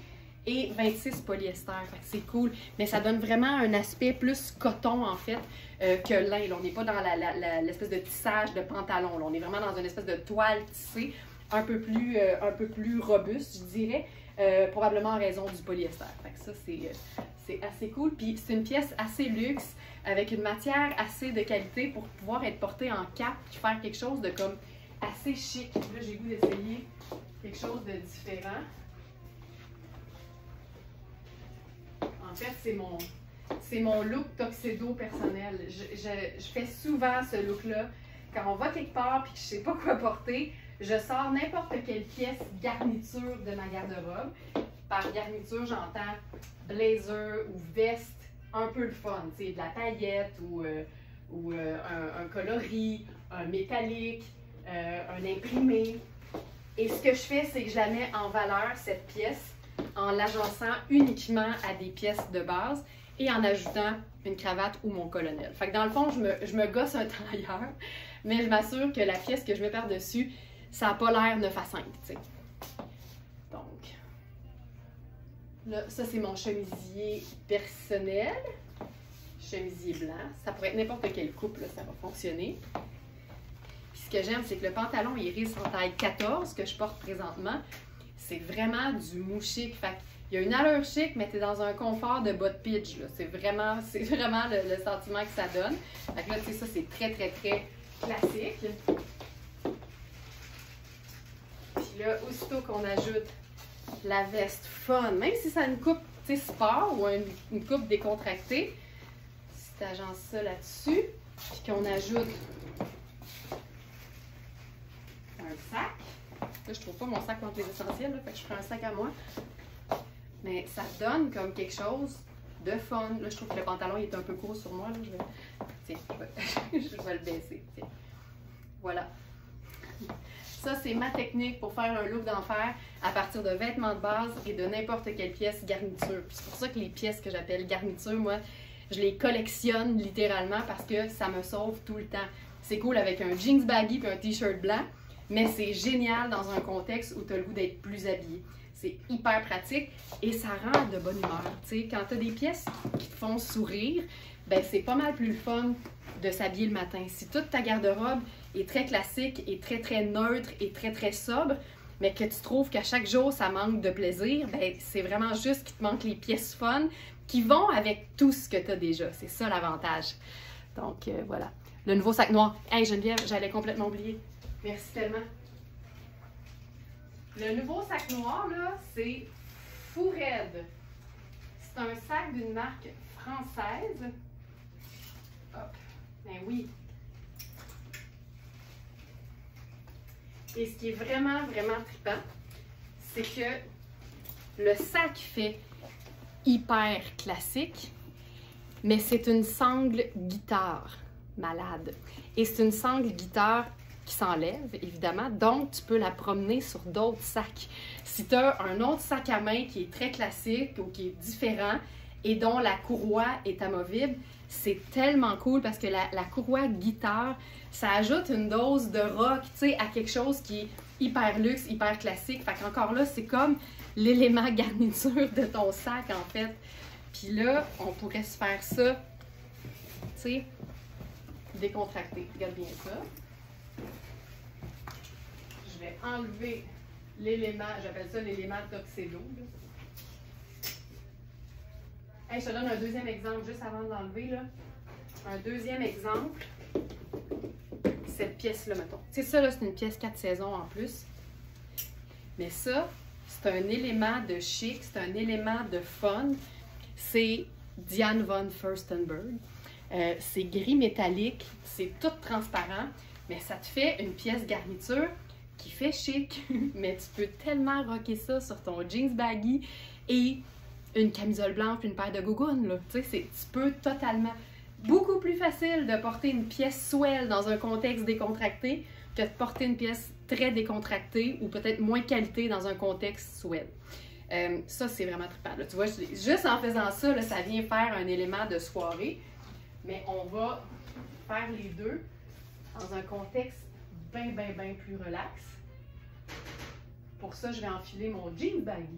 Speaker 1: et 26 polyester. C'est cool. Mais ça donne vraiment un aspect plus coton, en fait, que lin. Là, on n'est pas dans l'espèce de tissage de pantalon. Là. On est vraiment dans une espèce de toile tissée, un peu plus robuste, je dirais. Probablement en raison du polyester. Fait que ça, c'est assez cool. Puis c'est une pièce assez luxe, avec une matière assez de qualité pour pouvoir être portée en cap et faire quelque chose de comme assez chic. Là, j'ai le goût d'essayer quelque chose de différent. En fait, c'est mon look tuxedo personnel. Je fais souvent ce look-là. Quand on va quelque part et que je ne sais pas quoi porter, je sors n'importe quelle pièce garniture de ma garde-robe. Par garniture, j'entends blazer ou veste un peu le fun. Tu sais, de la paillette ou un coloris, un métallique, un imprimé. Et ce que je fais, c'est que je la mets en valeur, cette pièce, en l'agençant uniquement à des pièces de base et en ajoutant une cravate ou mon colonel. Fait que dans le fond, je me gosse un tailleur, mais je m'assure que la pièce que je mets par-dessus, ça n'a pas l'air 9 à 5, tu sais. Donc, là, ça c'est mon chemisier personnel. Chemisier blanc. Ça pourrait être n'importe quelle coupe, là, ça va fonctionner. Puis ce que j'aime, c'est que le pantalon Iris en taille 14 que je porte présentement, c'est vraiment du mou chic. Fait qu'il y a une allure chic, mais tu es dans un confort de bas de pitch. C'est vraiment le sentiment que ça donne. Fait que là, tu sais, ça, c'est très, très, très classique. Puis là, aussitôt qu'on ajoute la veste fun, même si ça a une coupe, tu sais, sport ou une coupe décontractée, si tu agences ça là-dessus, puis qu'on ajoute un sac. Là, je trouve pas mon sac entre les essentiels, là, fait que je prends un sac à moi. Mais ça donne comme quelque chose de fun. Là, je trouve que le pantalon il est un peu court sur moi. Là. Tiens, je vais le baisser. Tiens. Voilà. Ça, c'est ma technique pour faire un look d'enfer à partir de vêtements de base et de n'importe quelle pièce garniture. C'est pour ça que les pièces que j'appelle garniture, moi, je les collectionne littéralement parce que ça me sauve tout le temps. C'est cool avec un jeans baggy et un t-shirt blanc, mais c'est génial dans un contexte où tu as le goût d'être plus habillé. C'est hyper pratique et ça rend de bonne humeur. T'sais, quand tu as des pièces qui te font sourire, ben c'est pas mal plus le fun de s'habiller le matin. Si toute ta garde-robe est très classique et très très neutre et très très sobre, mais que tu trouves qu'à chaque jour ça manque de plaisir, ben c'est vraiment juste qu'il te manque les pièces fun qui vont avec tout ce que tu as déjà. C'est ça l'avantage. Donc voilà. Le nouveau sac noir. Hey Geneviève, j'allais complètement oublier. Merci tellement. Le nouveau sac noir, là, c'est fou raide. C'est un sac d'une marque française. Hop. Ben oui. Et ce qui est vraiment, vraiment trippant, c'est que le sac fait hyper classique, mais c'est une sangle guitare malade. Et c'est une sangle guitare qui s'enlève, évidemment, donc tu peux la promener sur d'autres sacs. Si tu as un autre sac à main qui est très classique ou qui est différent et dont la courroie est amovible, c'est tellement cool parce que la courroie guitare, ça ajoute une dose de rock, tu sais, à quelque chose qui est hyper luxe, hyper classique. Fait qu'encore là, c'est comme l'élément garniture de ton sac, en fait. Puis là, on pourrait se faire ça, tu sais, décontracté. Regarde bien ça. Je vais enlever l'élément, j'appelle ça l'élément tuxedo. Hey, je te donne un deuxième exemple juste avant de l'enlever, là. Un deuxième exemple. Cette pièce-là, mettons. Tu sais, ça, là, c'est une pièce 4 saisons en plus. Mais ça, c'est un élément de chic, c'est un élément de fun. C'est Diane von Furstenberg. C'est gris métallique, c'est tout transparent, mais ça te fait une pièce garniture qui fait chic. Mais tu peux tellement rocker ça sur ton jeans baggy et une camisole blanche, une paire de gougounes, là. Tu sais, tu peux totalement... Beaucoup plus facile de porter une pièce swell dans un contexte décontracté que de porter une pièce très décontractée ou peut-être moins qualité dans un contexte swell. Ça, c'est vraiment trippant. Là, tu vois, juste en faisant ça, là, ça vient faire un élément de soirée. Mais on va faire les deux dans un contexte bien plus relax. Pour ça, je vais enfiler mon jean baggy.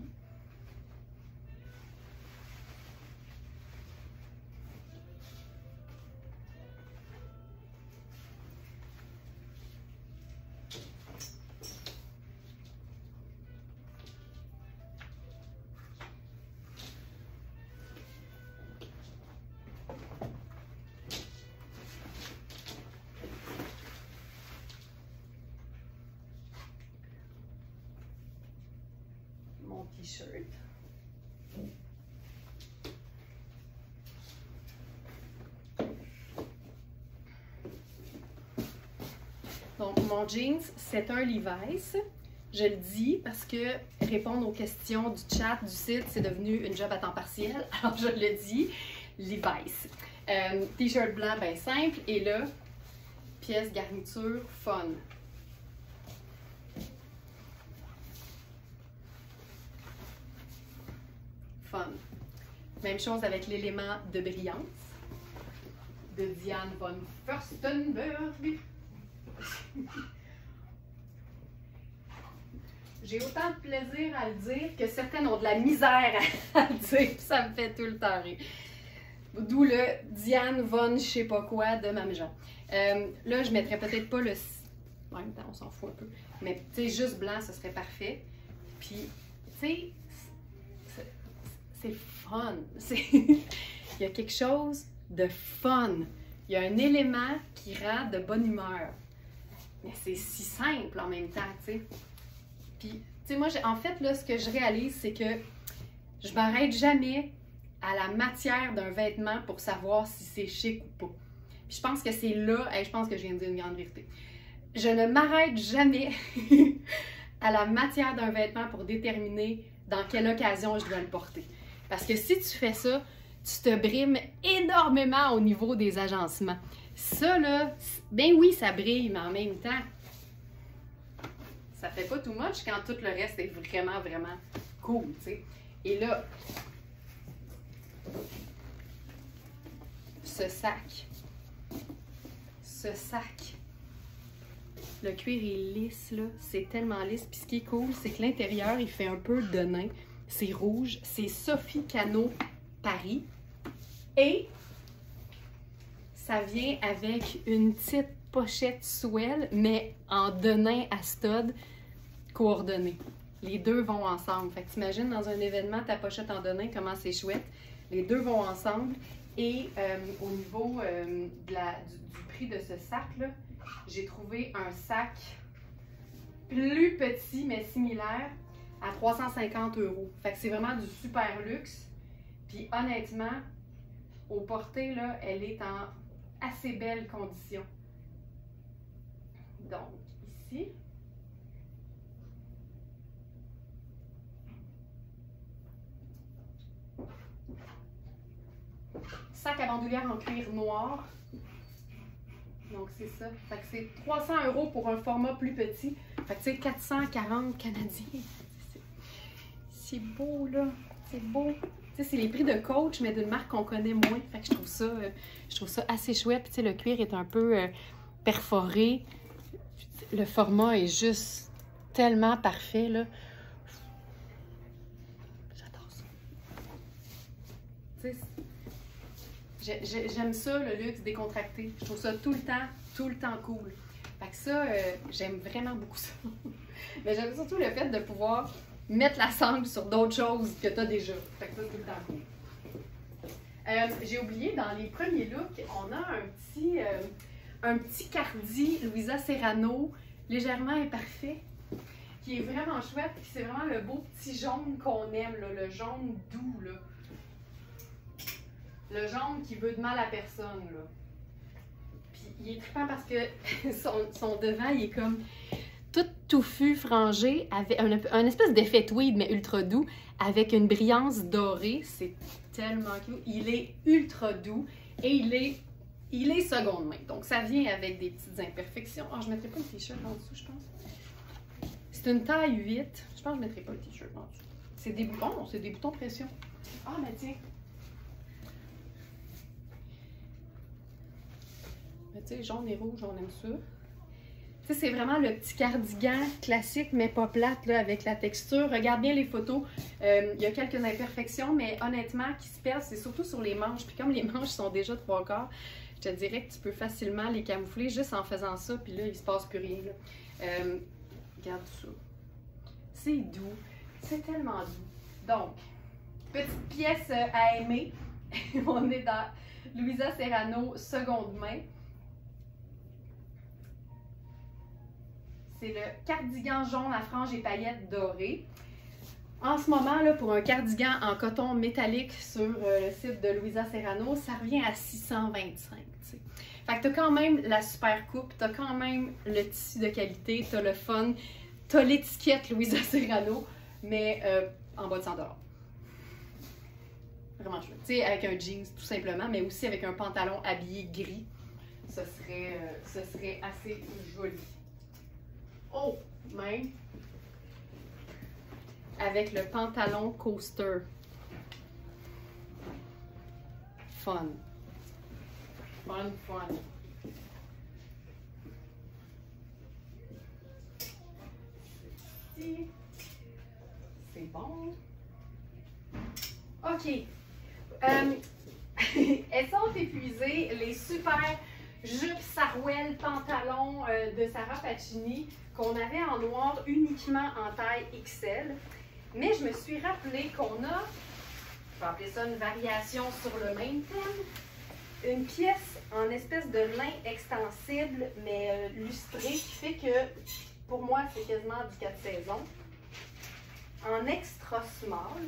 Speaker 1: Mon t-shirt. Donc, mon jeans, c'est un Levi's. Je le dis parce que répondre aux questions du chat, du site, c'est devenu une job à temps partiel. Alors, je le dis, Levi's. T-shirt blanc, bien simple. Et là, pièce garniture fun. Fun. Même chose avec l'élément de brillance de Diane von Furstenberg. J'ai autant de plaisir à le dire que certaines ont de la misère à le dire. Ça me fait tout le temps rire. D'où le Diane von je sais pas quoi de Mme Jean. Là, je mettrais peut-être pas le... En même temps, on s'en fout un peu. Mais tu sais, juste blanc, ce serait parfait. Puis, tu sais, c'est fun. Il y a quelque chose de fun. Il y a un élément qui rend de bonne humeur. Mais c'est si simple en même temps, tu sais. Puis, tu sais, moi, en fait, là, ce que je réalise, c'est que je m'arrête jamais à la matière d'un vêtement pour savoir si c'est chic ou pas. Puis je pense que c'est là, je pense que je viens de dire une grande vérité. Je ne m'arrête jamais à la matière d'un vêtement pour déterminer dans quelle occasion je dois le porter. Parce que si tu fais ça, tu te brimes énormément au niveau des agencements. Ça, là, ben oui, ça brille, mais en même temps, ça fait pas too much quand tout le reste est vraiment cool, tu sais. Et là, ce sac, le cuir est lisse, là, c'est tellement lisse. Puis ce qui est cool, c'est que l'intérieur, il fait un peu de nain. C'est rouge, c'est Sophie Cano Paris. Et ça vient avec une petite pochette swell, mais en denain à stud coordonné. Les deux vont ensemble. Fait que t'imagines dans un événement ta pochette en denain, comment c'est chouette. Les deux vont ensemble. Et au niveau du prix de ce sac-là, j'ai trouvé un sac plus petit, mais similaire, à 350 €. Fait que c'est vraiment du super luxe. Puis honnêtement, au porté, là, elle est en assez belle condition. Donc, ici. Sac à bandoulière en cuir noir. Donc, c'est ça. Fait que c'est 300 € pour un format plus petit. Fait que, tu sais, 440 canadiens. C'est beau, là. C'est beau. Tu sais, c'est les prix de Coach, mais d'une marque qu'on connaît moins. Fait que je trouve ça assez chouette. Puis, tu sais, le cuir est un peu perforé. Le format est juste tellement parfait, là. J'adore ça. Tu sais, j'aime ça, le luxe décontracté. Je trouve ça tout le temps cool. Fait que ça, j'aime vraiment beaucoup ça. Mais j'aime surtout le fait de pouvoir mettre la sangle sur d'autres choses que tu as déjà. Fait que ça, tout le temps cool. J'ai oublié, dans les premiers looks, on a un petit Cardi Louisa Serrano, légèrement imparfait, qui est vraiment chouette. Puis c'est vraiment le beau petit jaune qu'on aime, là, le jaune doux, là. Le jaune qui veut de mal à personne, là. Puis il est trippant parce que son devant, il est comme tout touffu, frangé, avec un espèce d'effet tweed, mais ultra doux, avec une brillance dorée. C'est tellement cute. Il est ultra doux et il est seconde main. Donc ça vient avec des petites imperfections. Ah, je ne mettrai pas le t-shirt en dessous, je pense. C'est une taille 8. Je pense que je ne mettrai pas le t-shirt en dessous. C'est des boutons, c'est des boutons pression. Ah, mais tiens. Mais tu sais, jaune et rouge, on aime ça. Tu sais, c'est vraiment le petit cardigan classique, mais pas plate, là, avec la texture. Regarde bien les photos. Il y a quelques imperfections, mais honnêtement, qui se perdent, c'est surtout sur les manches. Puis comme les manches sont déjà 3/4, je te dirais que tu peux facilement les camoufler juste en faisant ça, puis là, il se passe plus rien, là. Regarde ça. C'est doux. C'est tellement doux. Donc, petite pièce à aimer. On est dans Louisa Serrano, seconde main. C'est le cardigan jaune à franges et paillettes dorées. En ce moment, là, pour un cardigan en coton métallique sur le site de Louisa Serrano, ça revient à 625. T'sais. Fait que tu as quand même la super coupe, tu as quand même le tissu de qualité, tu as le fun, tu as l'étiquette Louisa Serrano, mais en bas de 100 $. Vraiment chouette. Tu sais, avec un jeans tout simplement, mais aussi avec un pantalon habillé gris, ce serait assez joli. Oh, même avec le pantalon coaster. Fun. Fun, fun. C'est bon. OK. Elles sont épuisées, les super jupes Sarouel pantalons de Sarah Pacini qu'on avait en noir uniquement en taille XL. Mais je me suis rappelé qu'on a, je vais appeler ça une variation sur le même thème, une pièce en espèce de lin extensible mais lustré qui fait que pour moi c'est quasiment du 4 saisons. En extra small.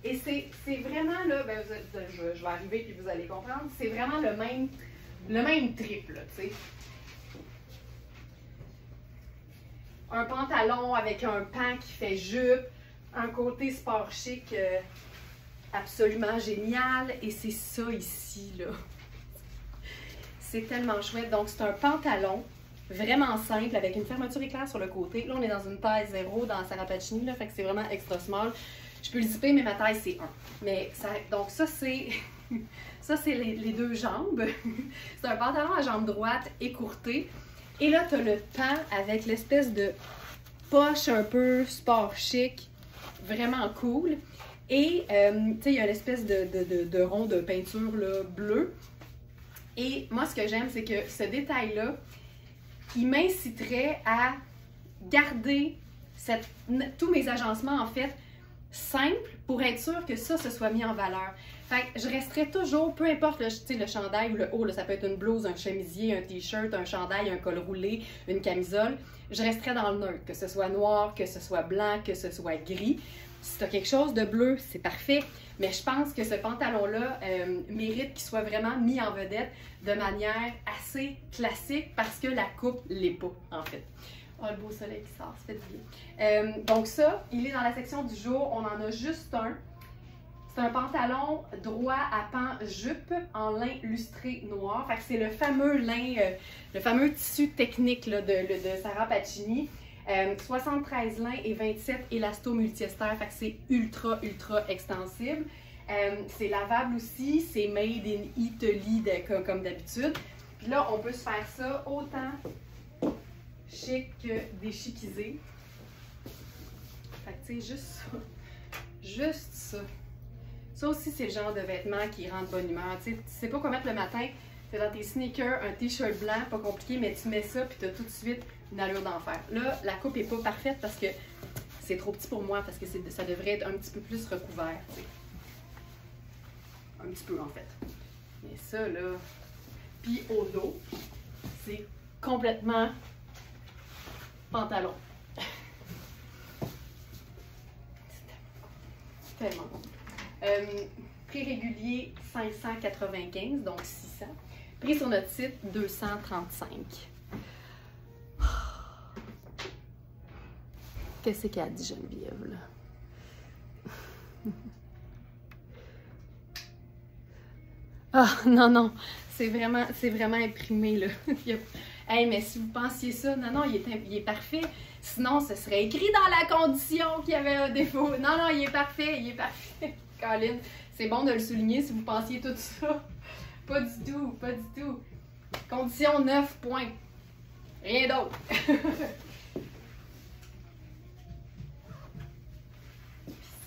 Speaker 1: Et c'est vraiment là, ben, je vais arriver puis vous allez comprendre, c'est vraiment le même trip là, tu sais. Un pantalon avec un pan qui fait jupe, un côté sport chic absolument génial. Et c'est ça ici, là. C'est tellement chouette. Donc, c'est un pantalon vraiment simple avec une fermeture éclair sur le côté. Là, on est dans une taille 0 dans Sarah Pacini, là, fait que c'est vraiment extra small. Je peux le zipper, mais ma taille, c'est 1. Mais ça, donc, ça, c'est ça, c'est les deux jambes. C'est un pantalon à jambe droite écourté. Et là, tu as le pan avec l'espèce de poche un peu sport chic, vraiment cool. Et, tu sais, il y a l'espèce de rond de peinture là, bleue. Et moi, ce que j'aime, c'est que ce détail-là, il m'inciterait à garder tous mes agencements, en fait, simples pour être sûr que ça se soit mis en valeur. Fait que je resterais toujours, peu importe le chandail ou le haut, là, ça peut être une blouse, un chemisier, un t-shirt, un chandail, un col roulé, une camisole, je resterais dans le neutre, que ce soit noir, que ce soit blanc, que ce soit gris. Si tu as quelque chose de bleu, c'est parfait, mais je pense que ce pantalon-là mérite qu'il soit vraiment mis en vedette de manière assez classique parce que la coupe l'est pas, en fait. Oh, le beau soleil qui sort, ça fait du bien. Donc ça, il est dans la section du jour, on en a juste un. C'est un pantalon droit à pan jupe en lin lustré noir. Fait que c'est le fameux lin, le fameux tissu technique là, de Sarah Pacini. 73 lin et 27 élasto multiester. Fait que c'est ultra, ultra extensible. C'est lavable aussi. C'est made in Italy comme d'habitude. Puis là, on peut se faire ça autant chic que déchiquisé. Fait que tu sais, juste ça. Juste ça. Ça aussi, c'est le genre de vêtements qui rend de bonne humeur. Tu sais pas quoi mettre le matin, tu es dans tes sneakers, un t-shirt blanc, pas compliqué, mais tu mets ça puis tu as tout de suite une allure d'enfer. Là, la coupe est pas parfaite parce que c'est trop petit pour moi, parce que ça devrait être un petit peu plus recouvert. T'sais. un petit peu en fait. Mais ça là, puis au dos, c'est complètement pantalon. C'est tellement bon. Prix régulier 595, donc 600. Prix sur notre site 235. Qu'est-ce qu'elle a dit Geneviève là? Ah non, non, c'est vraiment imprimé là. Hey, mais si vous pensiez ça, non, non, il est parfait. Sinon, ce serait écrit dans la condition qu'il y avait un défaut. Non, non, il est parfait, il est parfait. Colin, c'est bon de le souligner si vous pensiez tout ça. Pas du tout, pas du tout. Condition 9 points. Rien d'autre.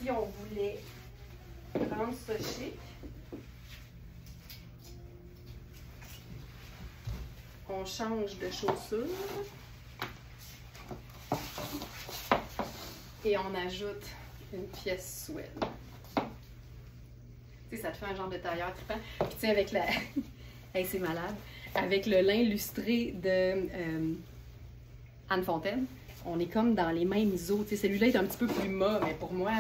Speaker 1: Si on voulait rendre ça chic, on change de chaussure et on ajoute une pièce swell. Tu sais, ça te fait un genre de tailleur trippant. Puis tu sais, avec la... hey, c'est malade. Avec le lin lustré de Anne Fontaine, on est comme dans les mêmes eaux. Tu sais, celui-là est un petit peu plus mat, mais pour moi,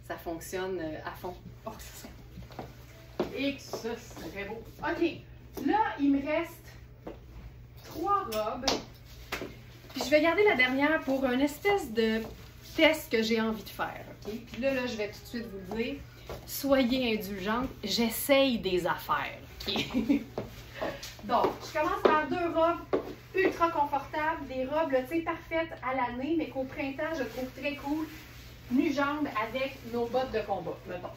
Speaker 1: ça fonctionne à fond. Oh, ça serait... Et que ça serait beau. OK, là, il me reste 3 robes. Puis je vais garder la dernière pour une espèce de test que j'ai envie de faire. OK? Puis là, je vais tout de suite vous dire, soyez indulgentes, j'essaye des affaires. OK? Donc, je commence par 2 robes ultra confortables, des robes tu sais, parfaites à l'année, mais qu'au printemps, je trouve très cool, nu-jambes avec nos bottes de combat, mettons.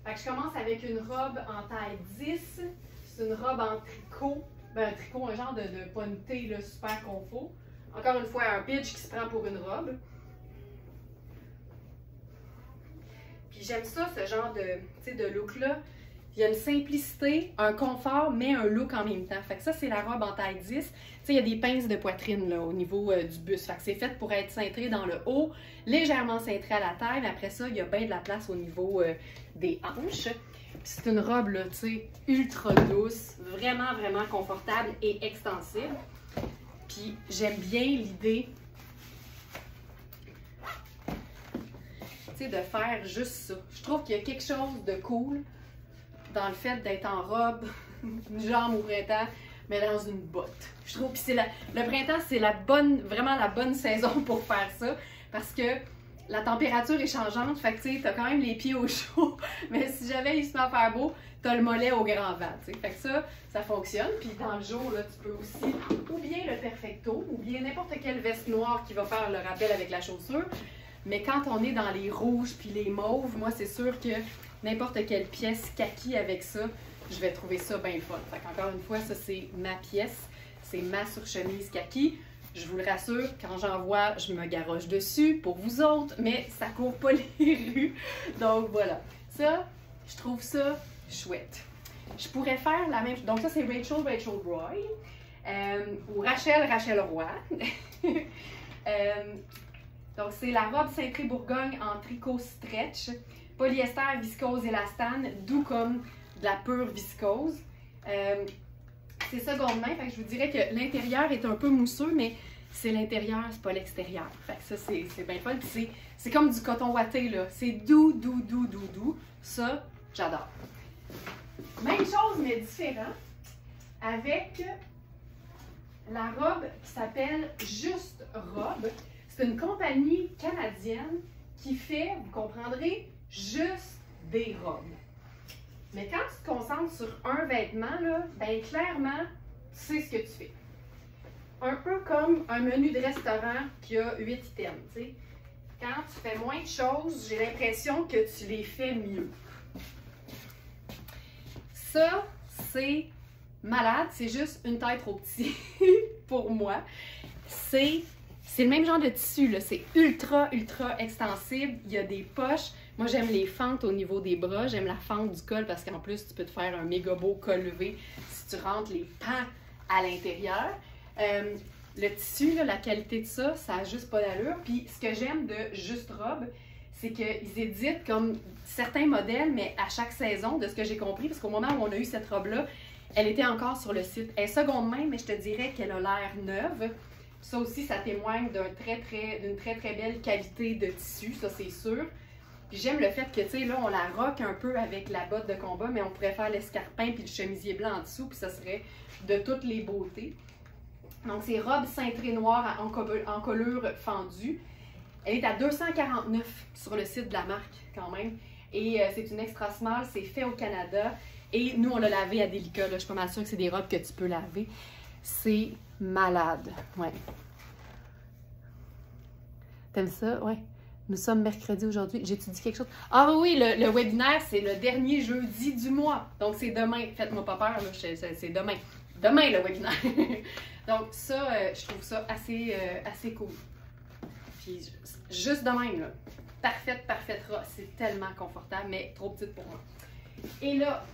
Speaker 1: Fait que je commence avec une robe en taille 10. C'est une robe en tricot. Ben, un tricot, un genre de ponté là, super confort. Encore une fois, un pitch qui se prend pour une robe. Puis j'aime ça, ce genre de look-là. Il y a une simplicité, un confort, mais un look en même temps. Fait que ça, c'est la robe en taille 10. Tu sais, il y a des pinces de poitrine là, au niveau du buste. Fait que c'est fait pour être cintré dans le haut, légèrement cintré à la taille, mais après ça, il y a bien de la place au niveau des hanches. C'est une robe, là, tu sais, ultra douce, vraiment, vraiment confortable et extensible. Puis j'aime bien l'idée, tu sais, de faire juste ça. Je trouve qu'il y a quelque chose de cool dans le fait d'être en robe, une jambe au printemps, mais dans une botte. Je trouve que c'est le printemps, c'est vraiment la bonne saison pour faire ça, parce que la température est changeante, fait que tu sais, t'as quand même les pieds au chaud, mais si jamais il se met à faire beau, t'as le mollet au grand vent, tu sais. Fait que ça fonctionne. Puis dans le jour, là, tu peux aussi, ou bien le perfecto, ou bien n'importe quelle veste noire qui va faire le rappel avec la chaussure. Mais quand on est dans les rouges puis les mauves, moi, c'est sûr que n'importe quelle pièce kaki avec ça, je vais trouver ça bien fun. Fait qu'encore une fois, ça, c'est ma pièce, c'est ma surchemise kaki. Je vous le rassure, quand j'en vois, je me garoche dessus pour vous autres, mais ça court pas les rues. Donc voilà, ça, je trouve ça chouette. Je pourrais faire la même chose. Donc ça, c'est Rachel Roy ou Rachel Roy. Donc c'est la robe cintrée Bourgogne en tricot stretch, polyester, viscose, élastane, doux comme de la pure viscose. C'est seconde main, fait que je vous dirais que l'intérieur est un peu mousseux, mais c'est l'intérieur, c'est pas l'extérieur. Fait que ça, c'est bien fun. Puis c'est comme du coton ouaté, là. C'est doux, doux, doux, doux, doux. Ça, j'adore. Même chose, mais différent, avec la robe qui s'appelle Juste Robe. C'est une compagnie canadienne qui fait, vous comprendrez, juste des robes. Mais quand tu te concentres sur un vêtement, là, ben clairement, tu sais ce que tu fais. Un peu comme un menu de restaurant qui a 8 items, tu sais. Quand tu fais moins de choses, j'ai l'impression que tu les fais mieux. Ça, c'est malade, c'est juste une taille trop petite pour moi. C'est le même genre de tissu, là. C'est ultra, ultra extensible. Il y a des poches. Moi, j'aime les fentes au niveau des bras. J'aime la fente du col parce qu'en plus, tu peux te faire un méga beau col levé si tu rentres les pans à l'intérieur. Le tissu, là, la qualité de ça, ça n'a juste pas d'allure. Puis, ce que j'aime de Juste Robe, c'est qu'ils éditent comme certains modèles, mais à chaque saison, de ce que j'ai compris, parce qu'au moment où on a eu cette robe-là, elle était encore sur le site. Elle est seconde main, mais je te dirais qu'elle a l'air neuve. Ça aussi, ça témoigne d'une très belle qualité de tissu, ça c'est sûr. Puis j'aime le fait que, tu sais, là, on la rock un peu avec la botte de combat, mais on pourrait faire l'escarpin puis le chemisier blanc en dessous, puis ça serait de toutes les beautés. Donc, c'est robe cintrée noire en colure fendue. Elle est à 249 sur le site de la marque, quand même. Et c'est une extra small, c'est fait au Canada. Et nous, on l'a lavé à Delica, là. Je suis pas mal sûre que c'est des robes que tu peux laver. C'est malade, ouais. T'aimes ça? Ouais. Nous sommes mercredi aujourd'hui. J'ai-tu dit quelque chose? Ah oui, le webinaire, c'est le dernier jeudi du mois. Donc, c'est demain. Faites-moi pas peur, là. C'est demain. Demain, le webinaire. Donc, ça, je trouve ça assez cool. Puis, juste de même, là. Parfaite robe. C'est tellement confortable, mais trop petite pour moi. Et là,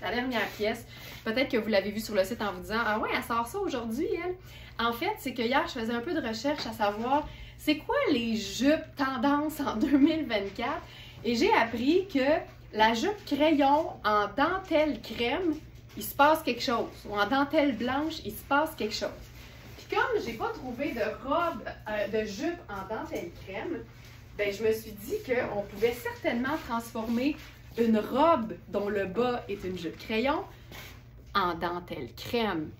Speaker 1: la dernière pièce, peut-être que vous l'avez vue sur le site en vous disant « Ah ouais, elle sort ça aujourd'hui, elle? » En fait, c'est que hier, je faisais un peu de recherche à savoir c'est quoi les jupes tendances en 2024 et j'ai appris que la jupe crayon en dentelle crème, il se passe quelque chose. Ou en dentelle blanche, il se passe quelque chose. Puis comme j'ai pas trouvé de robe, de jupe en dentelle crème, ben je me suis dit qu'on pouvait certainement transformer une robe dont le bas est une jupe crayon en dentelle crème.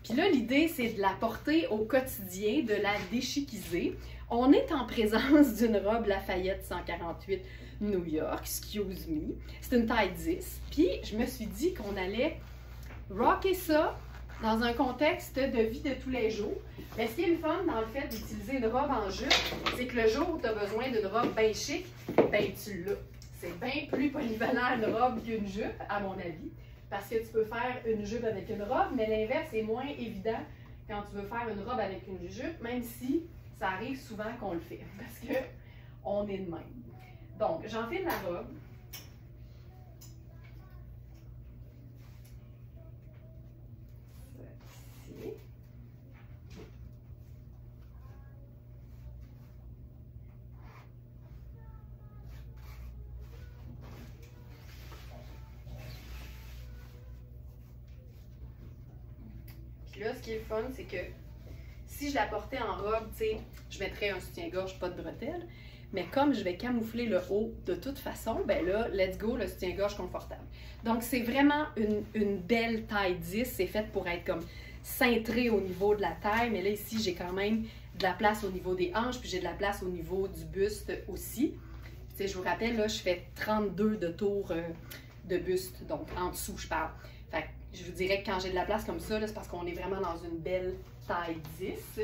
Speaker 1: Puis là, l'idée, c'est de la porter au quotidien, de la déchiquiser. On est en présence d'une robe Lafayette 148 New York, excuse me. C'est une taille 10. Puis je me suis dit qu'on allait rocker ça dans un contexte de vie de tous les jours. Mais ce qui est le fun dans le fait d'utiliser une robe en jupe, c'est que le jour où tu as besoin d'une robe bien chic, ben tu l'as. C'est bien plus polyvalent une robe qu'une jupe, à mon avis, parce que tu peux faire une jupe avec une robe, mais l'inverse est moins évident quand tu veux faire une robe avec une jupe, même si ça arrive souvent qu'on le fait, parce que on est de même. Donc, j'enfile la robe. Celle-ci. Puis là, ce qui est le fun, c'est que si je la portais en robe, tu sais, je mettrais un soutien-gorge, pas de bretelles. Mais comme je vais camoufler le haut de toute façon, ben là, let's go, le soutien-gorge confortable. Donc, c'est vraiment une belle taille 10. C'est fait pour être comme cintré au niveau de la taille. Mais là, ici, j'ai quand même de la place au niveau des hanches, puis j'ai de la place au niveau du buste aussi. Tu sais, je vous rappelle, là, je fais 32 de tour de buste. Donc, en dessous, je parle. Fait que je vous dirais que quand j'ai de la place comme ça, c'est parce qu'on est vraiment dans une belle taille 10.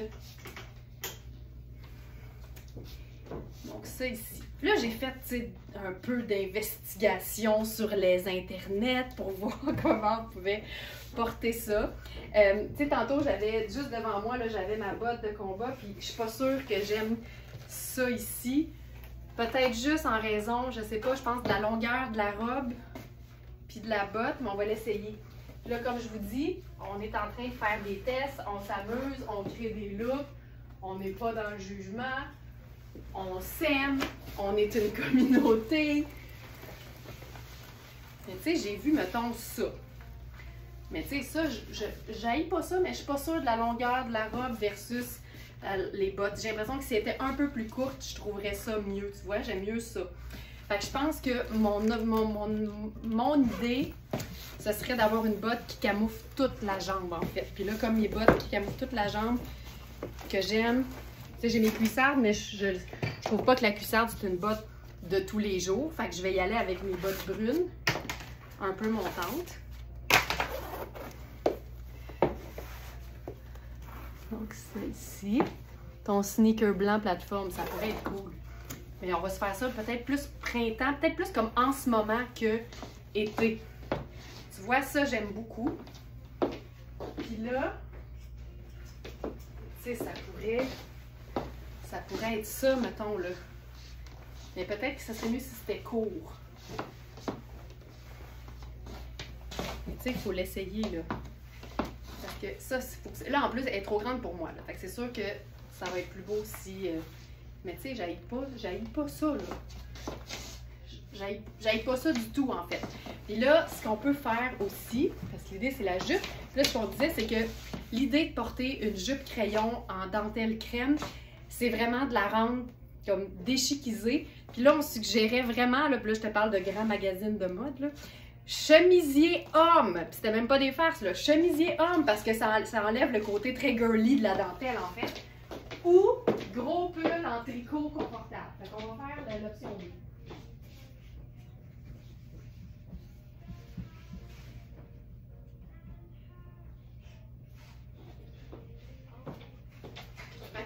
Speaker 1: Donc ça ici. Là, j'ai fait un peu d'investigation sur les internets pour voir comment on pouvait porter ça. Tu sais, tantôt, j'avais juste devant moi, là, j'avais ma botte de combat, puis je suis pas sûre que j'aime ça ici. Peut-être juste en raison, je sais pas, je pense de la longueur de la robe puis de la botte, mais on va l'essayer. Là, comme je vous dis, on est en train de faire des tests, on s'amuse, on crée des looks, on n'est pas dans le jugement, on s'aime, on est une communauté. Mais tu sais, j'ai vu, mettons, ça. Mais tu sais, ça, j'haïs pas ça, mais je suis pas sûre de la longueur de la robe versus les bottes. J'ai l'impression que si elle était un peu plus courte, je trouverais ça mieux, tu vois, j'aime mieux ça. Fait que je pense que mon idée, ce serait d'avoir une botte qui camoufle toute la jambe, en fait. Puis là, comme les bottes qui camouflent toute la jambe, que j'aime, tu sais, j'ai mes cuissardes, mais je trouve pas que la cuissarde, c'est une botte de tous les jours. Fait que je vais y aller avec mes bottes brunes, un peu montantes. Donc, ça ici. Ton sneaker blanc plateforme, ça pourrait être cool. Mais on va se faire ça peut-être plus printemps, peut-être plus comme en ce moment que été. Tu vois, ça, j'aime beaucoup. Puis là, tu sais, ça pourrait être ça, mettons, là. Mais peut-être que ça serait mieux si c'était court. Mais tu sais, il faut l'essayer, là. Parce que ça, là, en plus, elle est trop grande pour moi, là. Fait que c'est sûr que ça va être plus beau si Mais tu sais, j'haïs pas ça, là. J'haïs pas ça du tout, en fait. Puis là, ce qu'on peut faire aussi, parce que l'idée, c'est la jupe. Là, ce qu'on disait, c'est que l'idée de porter une jupe crayon en dentelle crème, c'est vraiment de la rendre comme déchiquisée. Puis là, on suggérait vraiment, là, puis là, je te parle de grands magazines de mode, là, chemisier homme. Puis c'était même pas des farces, là. Chemisier homme, parce que ça enlève le côté très girly de la dentelle, en fait. Ou gros pull en tricot confortable. Fait qu'on va faire l'option B.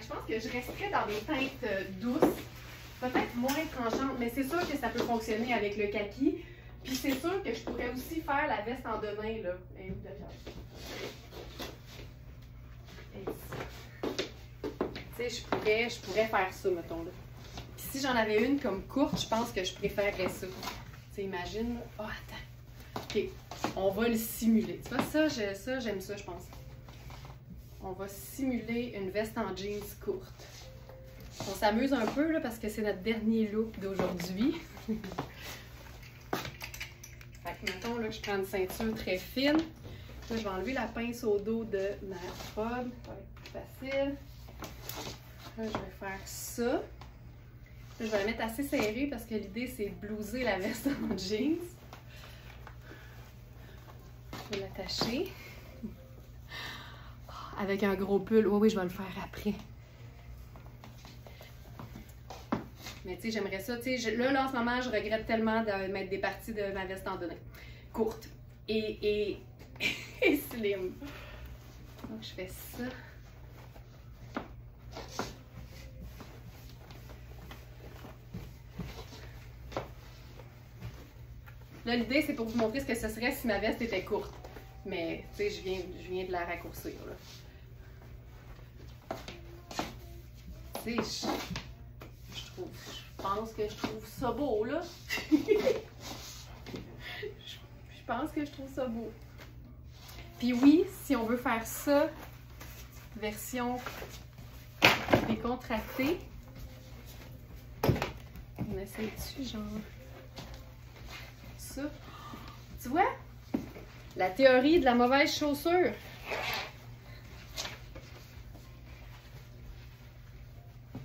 Speaker 1: Je pense que je resterais dans des teintes douces, peut-être moins tranchantes, mais c'est sûr que ça peut fonctionner avec le kaki. Puis c'est sûr que je pourrais aussi faire la veste en demain, là. Tu sais, je pourrais faire ça, mettons, là. Puis si j'en avais une comme courte, je pense que je préférerais ça. Tu sais, imagine, là. Oh, attends. OK, on va le simuler. Tu vois, ça, j'aime ça, je pense. On va simuler une veste en jeans courte. On s'amuse un peu, là, parce que c'est notre dernier look d'aujourd'hui. Fait que, mettons, là, je prends une ceinture très fine. Là, je vais enlever la pince au dos de ma robe. Ça va être plus facile. Là, je vais faire ça. Là, je vais la mettre assez serrée parce que l'idée, c'est de blouser la veste en jeans. Je vais l'attacher. Avec un gros pull. Oui, oui, je vais le faire après. Mais tu sais, j'aimerais ça. Tu sais, là, en ce moment, je regrette tellement de mettre des parties de ma veste en donnée. Courte et slim. Donc, je fais ça. Là, l'idée, c'est pour vous montrer ce que ce serait si ma veste était courte. Mais, tu sais, je viens de la raccourcir, là. Tu sais, je pense que je trouve ça beau, là. Je pense que je trouve ça beau. Puis oui, si on veut faire ça, version décontractée, on essaie dessus, genre ça. Tu vois? La théorie de la mauvaise chaussure.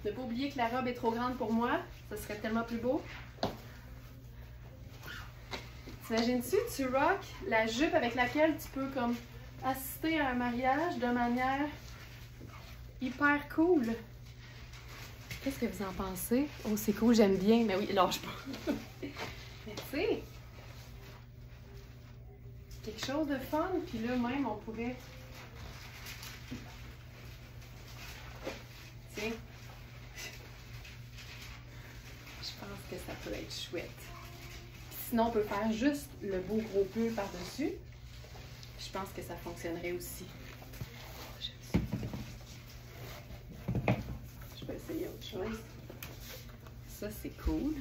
Speaker 1: Ne pas oublier que la robe est trop grande pour moi. Ça serait tellement plus beau. T'imagines-tu, tu rock la jupe avec laquelle tu peux comme assister à un mariage de manière hyper cool. Qu'est-ce que vous en pensez? Oh, c'est cool, j'aime bien. Mais oui, lâche pas. Mais tu sais, quelque chose de fun. Puis là, même, on pourrait... Tiens. Je pense que ça peut être chouette. Puis sinon, on peut faire juste le beau gros pull par-dessus. Je pense que ça fonctionnerait aussi. Je vais essayer autre chose. Ça, c'est cool.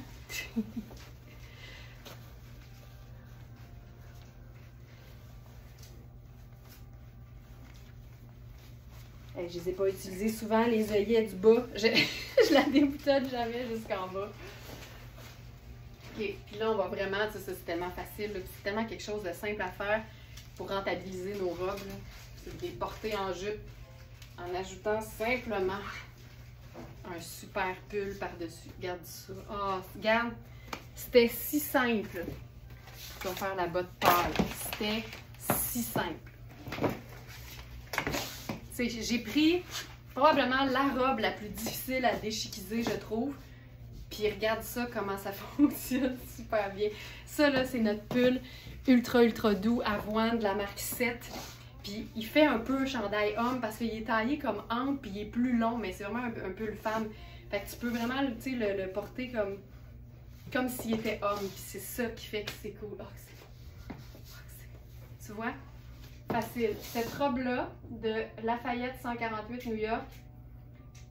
Speaker 1: Hey, je les ai pas utilisés souvent, les œillets du bas. Je la déboutonne jamais jusqu'en bas. OK, puis là, on va vraiment, ça c'est tellement facile, c'est tellement quelque chose de simple à faire pour rentabiliser nos robes. C'est de les porter en jupe en ajoutant simplement un super pull par-dessus. Regarde ça. Oh, regarde, c'était si simple. On va faire la botte pâle. C'était si simple. J'ai pris probablement la robe la plus difficile à déchiquiser, je trouve. Puis regarde ça, comment ça fonctionne super bien. Ça, là, c'est notre pull ultra doux avoine de la marque 7. Puis il fait un peu chandail homme parce qu'il est taillé comme ample puis il est plus long, mais c'est vraiment un pull femme. Fait que tu peux vraiment le porter comme s'il était homme. Puis c'est ça qui fait que c'est cool. Oh, c'est beau. Oh, tu vois? Facile. Cette robe-là de Lafayette 148 New York,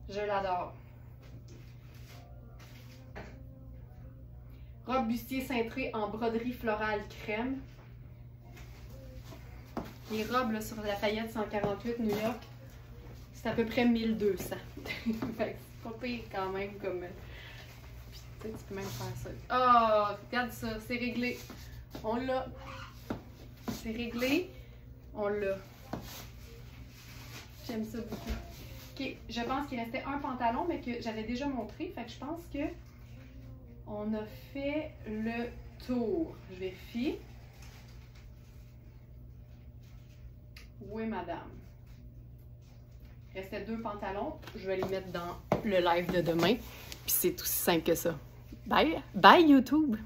Speaker 1: je l'adore. Robe bustier cintrée en broderie florale crème. Les robes là, sur Lafayette 148 New York, c'est à peu près 1200. pas pire quand même comme... Puis tu sais, tu peux même faire ça. Oh, regarde ça, c'est réglé. On l'a. C'est réglé. On l'a. J'aime ça beaucoup. Ok, je pense qu'il restait un pantalon, mais que j'avais déjà montré. Fait que je pense que on a fait le tour. Je vérifie. Oui, madame. Il restait 2 pantalons. Je vais les mettre dans le live de demain. Puis c'est aussi simple que ça. Bye! Bye YouTube!